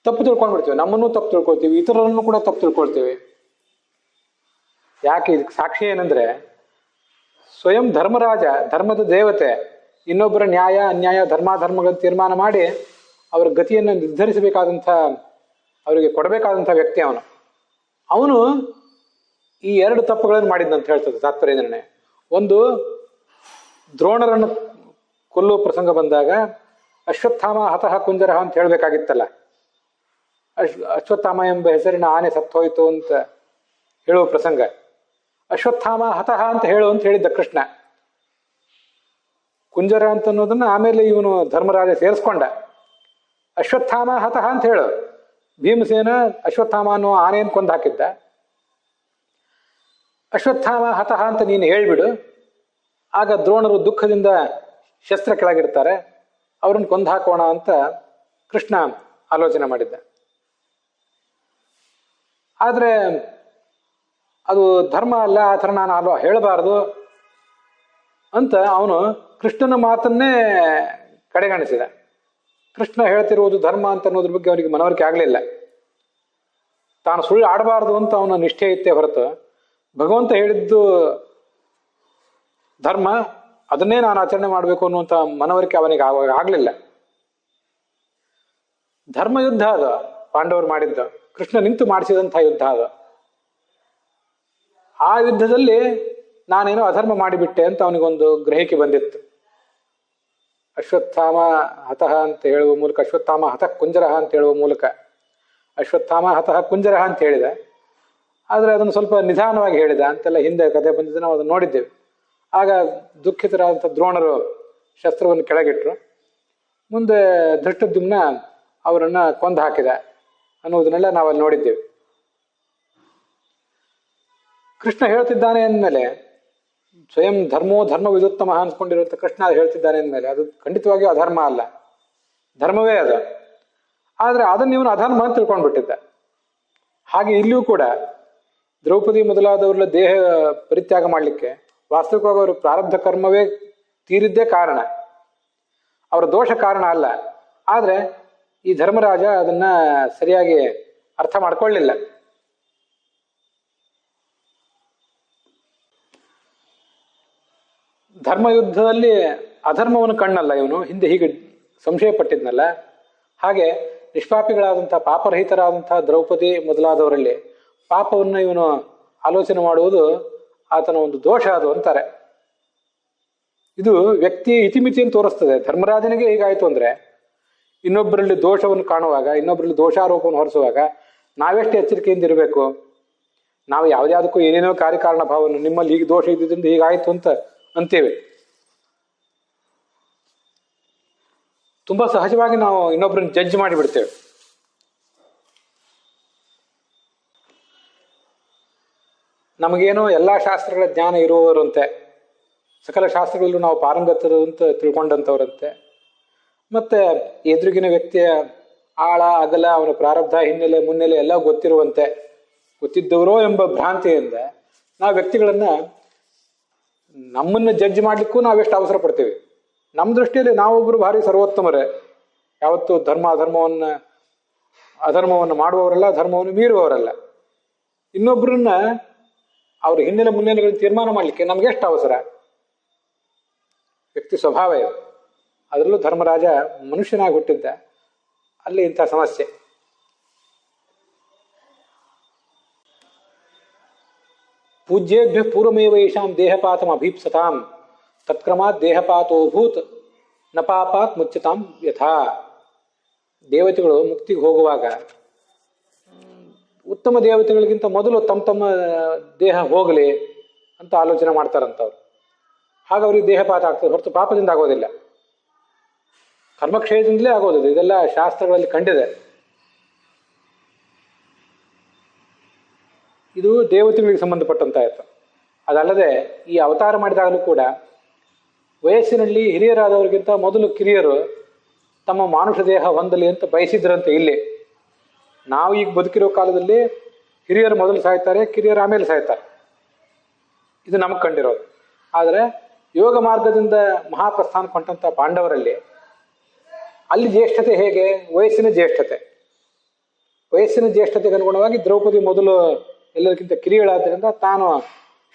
ತಪ್ಪು ತಿಳ್ಕೊಂಡ್ಬಿಡ್ತೇವೆ, ನಮ್ಮನ್ನು ತಪ್ಪು ತಿಳ್ಕೊಳ್ತೀವಿ, ಇತರರನ್ನು ಕೂಡ ತಪ್ಪು ತಿಳ್ಕೊಳ್ತೇವೆ. ಯಾಕೆ? ಇದಕ್ಕೆ ಸಾಕ್ಷಿ ಏನಂದ್ರೆ, ಸ್ವಯಂ ಧರ್ಮರಾಜ, ಧರ್ಮದ ದೇವತೆ, ಇನ್ನೊಬ್ಬರ ನ್ಯಾಯ ಅನ್ಯಾಯ ಧರ್ಮಾಧರ್ಮಗಳನ್ನು ತೀರ್ಮಾನ ಮಾಡಿ ಅವರ ಗತಿಯನ್ನು ನಿರ್ಧರಿಸಬೇಕಾದಂಥ, ಅವರಿಗೆ ಕೊಡಬೇಕಾದಂಥ ವ್ಯಕ್ತಿ ಅವನು. ಅವನು ಈ ಎರಡು ತಪ್ಪುಗಳನ್ನು ಮಾಡಿದ್ದಂತ ಹೇಳ್ತದೆ ತಾತ್ಪರ್ಯ ನಿರ್ಣಯ. ಒಂದು, ದ್ರೋಣರನ್ನು ಕೊಲ್ಲುವ ಪ್ರಸಂಗ ಬಂದಾಗ ಅಶ್ವತ್ಥಾಮ ಹತಃ ಕುಂಜರಹ ಅಂತ ಹೇಳಬೇಕಾಗಿತ್ತಲ್ಲ. ಅಶ್ವತ್ಥಾಮ ಎಂಬ ಹೆಸರಿನ ಆನೆ ಸತ್ತೋಯ್ತು ಅಂತ ಹೇಳುವ ಪ್ರಸಂಗ, ಅಶ್ವತ್ಥಾಮ ಹತಃ ಅಂತ ಹೇಳು ಅಂತ ಹೇಳಿದ್ದ ಕೃಷ್ಣ. ಕುಂಜರ ಅಂತ ಅನ್ನೋದನ್ನ ಆಮೇಲೆ ಇವನು ಧರ್ಮರಾಜ ಸೇರಿಸ್ಕೊಂಡ. ಅಶ್ವತ್ಥಾಮ ಹತಃ ಅಂತ ಹೇಳು. ಭೀಮಸೇನ ಅಶ್ವತ್ಥಾಮ ಅನ್ನೋ ಆನೆಯನ್ನು ಕೊಂದು ಹಾಕಿದ್ದ. ಅಶ್ವತ್ಥಾಮ ಹತಃ ಅಂತ ನೀನು ಹೇಳ್ಬಿಡು. ಆಗ ದ್ರೋಣರು ದುಃಖದಿಂದ ಶಸ್ತ್ರ ಕೆಳಗಿಡ್ತಾರೆ, ಅವ್ರನ್ನ ಕೊಂದು ಹಾಕೋಣ ಅಂತ ಕೃಷ್ಣ ಆಲೋಚನೆ ಮಾಡಿದ್ದ. ಆದ್ರೆ ಅದು ಧರ್ಮ ಅಲ್ಲ, ಆ ಥರ ನಾನು ಹೇಳಬಾರ್ದು ಅಂತ ಅವನು ಕೃಷ್ಣನ ಮಾತನ್ನೇ ಕಡೆಗಣಿಸಿದ. ಕೃಷ್ಣ ಹೇಳ್ತಿರುವುದು ಧರ್ಮ ಅಂತ ಅನ್ನೋದ್ರ ಬಗ್ಗೆ ಅವನಿಗೆ ಮನವರಿಕೆ ಆಗಲಿಲ್ಲ. ತಾನು ಸುಳ್ಳು ಆಡಬಾರ್ದು ಅಂತ ಅವನ ನಿಷ್ಠೆ ಇತ್ತೇ ಹೊರತು, ಭಗವಂತ ಹೇಳಿದ್ದು ಧರ್ಮ, ಅದನ್ನೇ ನಾನು ಆಚರಣೆ ಮಾಡಬೇಕು ಅನ್ನುವಂಥ ಮನವರಿಕೆ ಅವನಿಗೆ ಆಗಲಿಲ್ಲ. ಧರ್ಮ ಯುದ್ಧ ಅದು, ಪಾಂಡವರು ಮಾಡಿದ್ದು, ಕೃಷ್ಣ ನಿಂತು ಮಾಡಿಸಿದಂಥ ಯುದ್ಧ ಅದು. ಆ ಯುದ್ಧದಲ್ಲಿ ನಾನೇನೋ ಅಧರ್ಮ ಮಾಡಿಬಿಟ್ಟೆ ಅಂತ ಅವನಿಗೊಂದು ಗ್ರಹಿಕೆ ಬಂದಿತ್ತು. ಅಶ್ವತ್ಥಾಮ ಹತಃ ಅಂತ ಹೇಳುವ ಮೂಲಕ, ಅಶ್ವತ್ಥಾಮ ಹತಃ ಕುಂಜರಹ ಅಂತ ಹೇಳುವ ಮೂಲಕ ಅಶ್ವತ್ಥಾಮ ಹತಃ ಕುಂಜರಹ ಅಂತ ಹೇಳಿದ. ಆದರೆ ಅದನ್ನು ಸ್ವಲ್ಪ ನಿಧಾನವಾಗಿ ಹೇಳಿದ ಅಂತೆಲ್ಲ ಹಿಂದೆ ಕಥೆ ಬಂದಿದ್ದು ನಾವು ಅದನ್ನು ನೋಡಿದ್ದೇವೆ. ಆಗ ದುಃಖಿತರಾದಂಥ ದ್ರೋಣರು ಶಸ್ತ್ರವನ್ನು ಕೆಳಗಿಟ್ರು. ಮುಂದೆ ಧೃಷ್ಟದ್ಯುಮ್ನ ಅವರನ್ನ ಕೊಂದು ಹಾಕಿದ ಅನ್ನೋದನ್ನೆಲ್ಲ ನಾವಲ್ಲಿ ನೋಡಿದ್ದೇವೆ. ಕೃಷ್ಣ ಹೇಳ್ತಿದ್ದಾನೆ ಅಂದಮೇಲೆ, ಸ್ವಯಂ ಧರ್ಮೋ ಧರ್ಮ ವಿದುತ್ತಮ ಅನ್ಸ್ಕೊಂಡಿರುವಂಥ ಕೃಷ್ಣ ಹೇಳ್ತಿದ್ದಾನೆ ಅಂದಮೇಲೆ ಅದು ಖಂಡಿತವಾಗಿಯೂ ಅಧರ್ಮ ಅಲ್ಲ, ಧರ್ಮವೇ ಅದು. ಆದರೆ ಅದನ್ನು ಇವನು ಅಧರ್ಮ ಅಂತ ತಿಳ್ಕೊಂಡ್ಬಿಟ್ಟಿದ್ದ. ಹಾಗೆ ಇಲ್ಲಿಯೂ ಕೂಡ ದ್ರೌಪದಿ ಮೊದಲಾದವರ ದೇಹ ಪರಿತ್ಯಾಗ ಮಾಡಲಿಕ್ಕೆ ವಾಸ್ತವಿಕವಾಗಿ ಅವರು ಪ್ರಾರಬ್ಧ ಕರ್ಮವೇ ತೀರಿದ್ದೇ ಕಾರಣ, ಅವರ ದೋಷ ಕಾರಣ ಅಲ್ಲ. ಆದರೆ ಈ ಧರ್ಮರಾಜ ಅದನ್ನ ಸರಿಯಾಗಿ ಅರ್ಥ ಮಾಡ್ಕೊಳ್ಳಿಲ್ಲ. ಧರ್ಮಯುದ್ಧದಲ್ಲಿ ಅಧರ್ಮವನ್ನು ಕಣ್ಣಲ್ಲ ಇವನು, ಹಿಂದೆ ಹೀಗೆ ಸಂಶಯ ಪಟ್ಟಿದ್ನಲ್ಲ. ಹಾಗೆ ನಿಷ್ಪಾಪಿಗಳಾದಂತಹ ಪಾಪರಹಿತರಾದಂತಹ ದ್ರೌಪದಿ ಮೊದಲಾದವರಲ್ಲಿ ಪಾಪವನ್ನು ಇವನು ಆಲೋಚನೆ ಮಾಡುವುದು ಆತನ ಒಂದು ದೋಷ ಅದು ಅಂತಾರೆ. ಇದು ವ್ಯಕ್ತಿಯ ಇತಿಮಿತಿಯನ್ನು ತೋರಿಸ್ತದೆ. ಧರ್ಮರಾಜನಿಗೆ ಹೀಗಾಯ್ತು ಅಂದ್ರೆ ಇನ್ನೊಬ್ಬರಲ್ಲಿ ದೋಷವನ್ನು ಕಾಣುವಾಗ, ಇನ್ನೊಬ್ಬರಲ್ಲಿ ದೋಷಾರೋಪವನ್ನು ಹೊರಿಸುವಾಗ ನಾವೆಷ್ಟು ಎಚ್ಚರಿಕೆಯಿಂದ ಇರಬೇಕು. ನಾವು ಯಾವುದ್ಯಾವುದಕ್ಕೂ ಏನೇನೋ ಕಾರ್ಯಕಾರಣ ಭಾವವನ್ನು, ನಿಮ್ಮಲ್ಲಿ ಹೀಗೆ ದೋಷ ಇದ್ದಿದ್ದರಿಂದ ಹೀಗಾಯ್ತು ಅಂತ ಅಂತೇವೆ. ತುಂಬಾ ಸಹಜವಾಗಿ ನಾವು ಇನ್ನೊಬ್ಬರನ್ನ ಜಡ್ಜ್ ಮಾಡಿಬಿಡ್ತೇವೆ. ನಮಗೇನೋ ಎಲ್ಲಾ ಶಾಸ್ತ್ರಗಳ ಜ್ಞಾನ ಇರುವವರಂತೆ, ಸಕಲ ಶಾಸ್ತ್ರಗಳಲ್ಲೂ ನಾವು ಪಾರಂಗತರು ಅಂತ ತಿಳ್ಕೊಂಡಂಥವ್ರಂತೆ, ಮತ್ತೆ ಎದುರಿಗಿನ ವ್ಯಕ್ತಿಯ ಆಳ ಅಗಲ, ಅವನ ಪ್ರಾರಬ್ಧ ಹಿನ್ನೆಲೆ ಮುನ್ನೆಲೆ ಎಲ್ಲ ಗೊತ್ತಿದ್ದವರೋ ಎಂಬ ಭ್ರಾಂತಿಯಿಂದ ನಾವು ವ್ಯಕ್ತಿಗಳನ್ನ ನಮ್ಮನ್ನ ಜಡ್ಜ್ ಮಾಡ್ಲಿಕ್ಕೂ ನಾವೆಷ್ಟು ಅವಸರ ಪಡ್ತೇವೆ. ನಮ್ಮ ದೃಷ್ಟಿಯಲ್ಲಿ ನಾವೊಬ್ರು ಭಾರಿ ಸರ್ವೋತ್ತಮರೇ, ಯಾವತ್ತು ಅಧರ್ಮವನ್ನು ಮಾಡುವವರಲ್ಲ, ಧರ್ಮವನ್ನು ಮೀರುವವರಲ್ಲ. ಇನ್ನೊಬ್ಬರನ್ನ ಅವ್ರ ಹಿನ್ನೆಲೆ ಮುನ್ನೆಲೆಗಳನ್ನ ತೀರ್ಮಾನ ಮಾಡ್ಲಿಕ್ಕೆ ನಮ್ಗೆ ಎಷ್ಟು ಅವಸರ. ವ್ಯಕ್ತಿ ಸ್ವಭಾವ ಇದು. ಅದರಲ್ಲೂ ಧರ್ಮರಾಜ ಮನುಷ್ಯನಾಗಿ ಹುಟ್ಟಿದ್ದ, ಅಲ್ಲಿ ಇಂಥ ಸಮಸ್ಯೆ. ಪೂಜ್ಯೇಭ್ಯ ಪೂರ್ವಮೇವ ಯಶಾಂ ದೇಹಪಾತಂ ಅಭೀಪ್ಸತಾಂ ತತ್ಕ್ರಮಾತ್ ದೇಹಪಾತೋಭೂತ್ ನ ಪಾಪಾತ್ ಮುಚ್ಯತಾಂ ಯಥಾ. ದೇವತೆಗಳು ಮುಕ್ತಿಗೆ ಹೋಗುವಾಗ ಉತ್ತಮ ದೇವತೆಗಳಿಗಿಂತ ಮೊದಲು ತಮ್ಮ ದೇಹ ಹೋಗಲಿ ಅಂತ ಆಲೋಚನೆ ಮಾಡ್ತಾರಂತವ್ರು. ಹಾಗೆ ಅವ್ರಿಗೆ ದೇಹಪಾತ ಆಗ್ತದೆ ಹೊರತು ಪಾಪದಿಂದ ಆಗೋದಿಲ್ಲ, ಕರ್ಮಕ್ಷಯದಿಂದಲೇ ಆಗೋದಿಲ್ಲ. ಇದೆಲ್ಲ ಶಾಸ್ತ್ರಗಳಲ್ಲಿ ಕಂಡಿದೆ. ಇದು ದೇವತೆಗಳಿಗೆ ಸಂಬಂಧಪಟ್ಟಂತಾಯಿತು. ಅದಲ್ಲದೆ ಈ ಅವತಾರ ಮಾಡಿದಾಗಲೂ ಕೂಡ ವಯಸ್ಸಿನಲ್ಲಿ ಹಿರಿಯರಾದವರಿಗಿಂತ ಮೊದಲು ಕಿರಿಯರು ತಮ್ಮ ಮಾನುಷ ದೇಹ ಹೊಂದಲಿ ಅಂತ ಬಯಸಿದ್ರಂತೆ. ಇಲ್ಲಿ ನಾವು ಈಗ ಬದುಕಿರೋ ಕಾಲದಲ್ಲಿ ಹಿರಿಯರು ಮೊದಲು ಸಾಯ್ತಾರೆ, ಕಿರಿಯರು ಆಮೇಲೆ ಸಾಯ್ತಾರೆ. ಇದು ನಮಗೆ ಕಂಡಿರೋದು. ಆದರೆ ಯೋಗ ಮಾರ್ಗದಿಂದ ಮಹಾಪ್ರಸ್ಥಾನ ಕೊಂಡಂಥ ಪಾಂಡವರಲ್ಲಿ ಅಲ್ಲಿ ಜ್ಯೇಷ್ಠತೆ ಹೇಗೆ? ವಯಸ್ಸಿನ ಜ್ಯೇಷ್ಠತೆಗೆ ಅನುಗುಣವಾಗಿ ದ್ರೌಪದಿ ಮೊದಲು ಎಲ್ಲರಿಗಿಂತ ಕಿರಿಯಳಾದ್ದರಿಂದ ತಾನು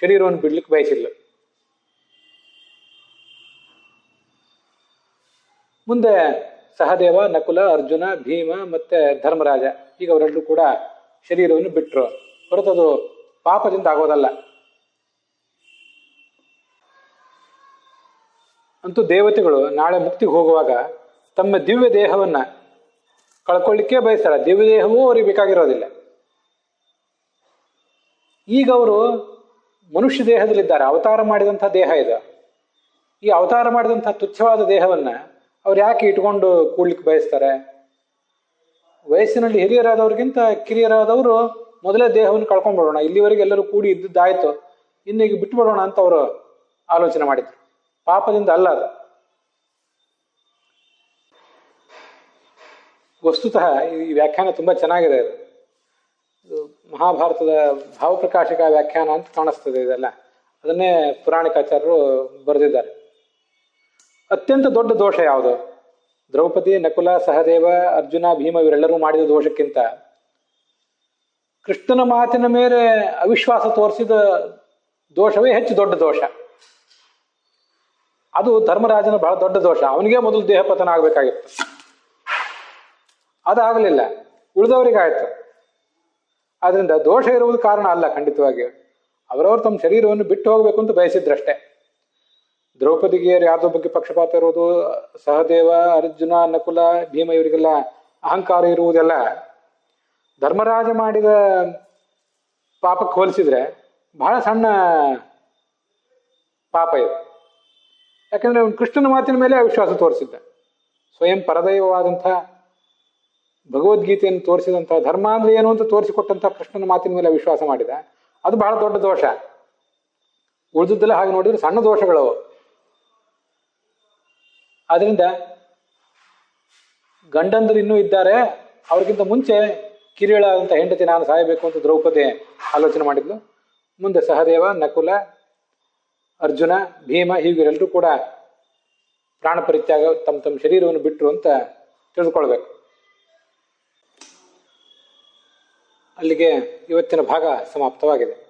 ಶರೀರವನ್ನು ಬಿಡ್ಲಿಕ್ಕೆ ಬಯಸಿಲ್ಲ. ಮುಂದೆ ಸಹದೇವ, ನಕುಲ, ಅರ್ಜುನ, ಭೀಮ ಮತ್ತೆ ಧರ್ಮರಾಜ ಈಗ ಅವರೆಲ್ಲರೂ ಕೂಡ ಶರೀರವನ್ನು ಬಿಟ್ಟರು. ಹೊರತದು ಪಾಪದಿಂದ ಆಗೋದಲ್ಲ. ಅಂತೂ ದೇವತೆಗಳು ನಾಳೆ ಮುಕ್ತಿಗೆ ಹೋಗುವಾಗ ತಮ್ಮ ದಿವ್ಯ ದೇಹವನ್ನ ಕಳ್ಕೊಳ್ಳಿಕ್ಕೆ ಬಯಸ್ತಾರೆ. ದಿವ್ಯ ದೇಹವೂ ಅವ್ರಿಗೆ ಬೇಕಾಗಿರೋದಿಲ್ಲ. ಈಗ ಅವರು ಮನುಷ್ಯ ದೇಹದಲ್ಲಿದ್ದಾರೆ. ಅವತಾರ ಮಾಡಿದಂಥ ದೇಹ ಇದು. ಈ ಅವತಾರ ಮಾಡಿದಂಥ ತುಚ್ಛವಾದ ದೇಹವನ್ನ ಅವ್ರು ಯಾಕೆ ಇಟ್ಕೊಂಡು ಕೂಡ್ಲಿಕ್ಕೆ ಬಯಸ್ತಾರೆ? ವಯಸ್ಸಿನಲ್ಲಿ ಹಿರಿಯರಾದವ್ರಿಗಿಂತ ಕಿರಿಯರಾದವರು ಮೊದಲೇ ದೇಹವನ್ನು ಕಳ್ಕೊಂಡ್ಬಿಡೋಣ, ಇಲ್ಲಿವರೆಗೆ ಎಲ್ಲರೂ ಕೂಡಿ ಇದ್ದದ್ದಾಯ್ತು, ಇನ್ನೀಗ ಬಿಟ್ಟುಬಿಡೋಣ ಅಂತ ಅವರು ಆಲೋಚನೆ ಮಾಡಿದ್ರು. ಪಾಪದಿಂದ ಅಲ್ಲ ಅದು. ವಸ್ತುತಃ ಈ ವ್ಯಾಖ್ಯಾನ ತುಂಬಾ ಚೆನ್ನಾಗಿದೆ. ಇದು ಮಹಾಭಾರತದ ಭಾವಪ್ರಕಾಶಕ ವ್ಯಾಖ್ಯಾನ ಅಂತ ಕಾಣಿಸ್ತದೆ. ಇದೆಲ್ಲ ಅದನ್ನೇ ಪುರಾಣಿಕಾಚಾರ್ಯರು ಬರೆದಿದ್ದಾರೆ. ಅತ್ಯಂತ ದೊಡ್ಡ ದೋಷ ಯಾವುದು? ದ್ರೌಪದಿ, ನಕುಲ, ಸಹದೇವ, ಅರ್ಜುನ, ಭೀಮ ಇವರೆಲ್ಲರೂ ಮಾಡಿದ ದೋಷಕ್ಕಿಂತ ಕೃಷ್ಣನ ಮಾತಿನ ಮೇಲೆ ಅವಿಶ್ವಾಸ ತೋರಿಸಿದ ದೋಷವೇ ಹೆಚ್ಚು ದೊಡ್ಡ ದೋಷ. ಅದು ಧರ್ಮರಾಜನ ಬಹಳ ದೊಡ್ಡ ದೋಷ. ಅವನಿಗೆ ಮೊದಲು ದೇಹಪತನ ಆಗ್ಬೇಕಾಗಿತ್ತು, ಅದಾಗಲಿಲ್ಲ, ಉಳಿದವರಿಗಾಯ್ತು. ಆದ್ರಿಂದ ದೋಷ ಇರುವುದು ಕಾರಣ ಅಲ್ಲ. ಖಂಡಿತವಾಗಿ ಅವರವರು ತಮ್ಮ ಶರೀರವನ್ನು ಬಿಟ್ಟು ಹೋಗ್ಬೇಕು ಅಂತ ಬಯಸಿದ್ರಷ್ಟೇ. ದ್ರೌಪದಿಗೆ ಯಾರ್ದೋ ಬಗ್ಗೆ ಪಕ್ಷಪಾತ ಇರುವುದು, ಸಹದೇವ, ಅರ್ಜುನ, ನಕುಲ, ಭೀಮ ಇವರಿಗೆಲ್ಲ ಅಹಂಕಾರ ಇರುವುದೆಲ್ಲ ಧರ್ಮರಾಜ ಮಾಡಿದ ಪಾಪಕ್ಕೆ ಹೋಲಿಸಿದ್ರೆ ಬಹಳ ಸಣ್ಣ ಪಾಪ ಇದು. ಯಾಕಂದ್ರೆ ಅವನು ಕೃಷ್ಣನ ಮಾತಿನ ಮೇಲೆ ಅವಿಶ್ವಾಸ ತೋರಿಸಿದ್ದ. ಸ್ವಯಂ ಪರದೈವವಾದಂಥ ಭಗವದ್ಗೀತೆಯನ್ನು ತೋರಿಸಿದಂಥ ಧರ್ಮ ಅಂದ್ರೆ ಏನು ಅಂತ ತೋರಿಸಿಕೊಟ್ಟಂಥ ಕೃಷ್ಣನ ಮಾತಿನ ಮೇಲೆ ವಿಶ್ವಾಸ ಮಾಡಿದ. ಅದು ಬಹಳ ದೊಡ್ಡ ದೋಷ. ಉಳಿದದ್ದೆಲ್ಲ ಹಾಗೆ ನೋಡಿದ್ರೆ ಸಣ್ಣ ದೋಷಗಳವು. ಆದ್ರಿಂದ ಗಂಡಂದರು ಇನ್ನೂ ಇದ್ದಾರೆ, ಅವ್ರಿಗಿಂತ ಮುಂಚೆ ಕಿರಿಯಳ ಅಂತ ಹೆಂಡತಿ ನಾನು ಸಾಯಬೇಕು ಅಂತ ದ್ರೌಪದಿ ಆಲೋಚನೆ ಮಾಡಿದ್ಲು. ಮುಂದೆ ಸಹದೇವ, ನಕುಲ, ಅರ್ಜುನ, ಭೀಮ ಹೀಗಿರೆಲ್ಲರೂ ಕೂಡ ಪ್ರಾಣ ಪರಿತ್ಯಾಗ ತಮ್ಮ ತಮ್ಮ ಶರೀರವನ್ನು ಬಿಟ್ಟರು ಅಂತ ತಿಳಿದುಕೊಳ್ಬೇಕು. ಅಲ್ಲಿಗೆ ಇವತ್ತಿನ ಭಾಗ ಸಮಾಪ್ತವಾಗಿದೆ.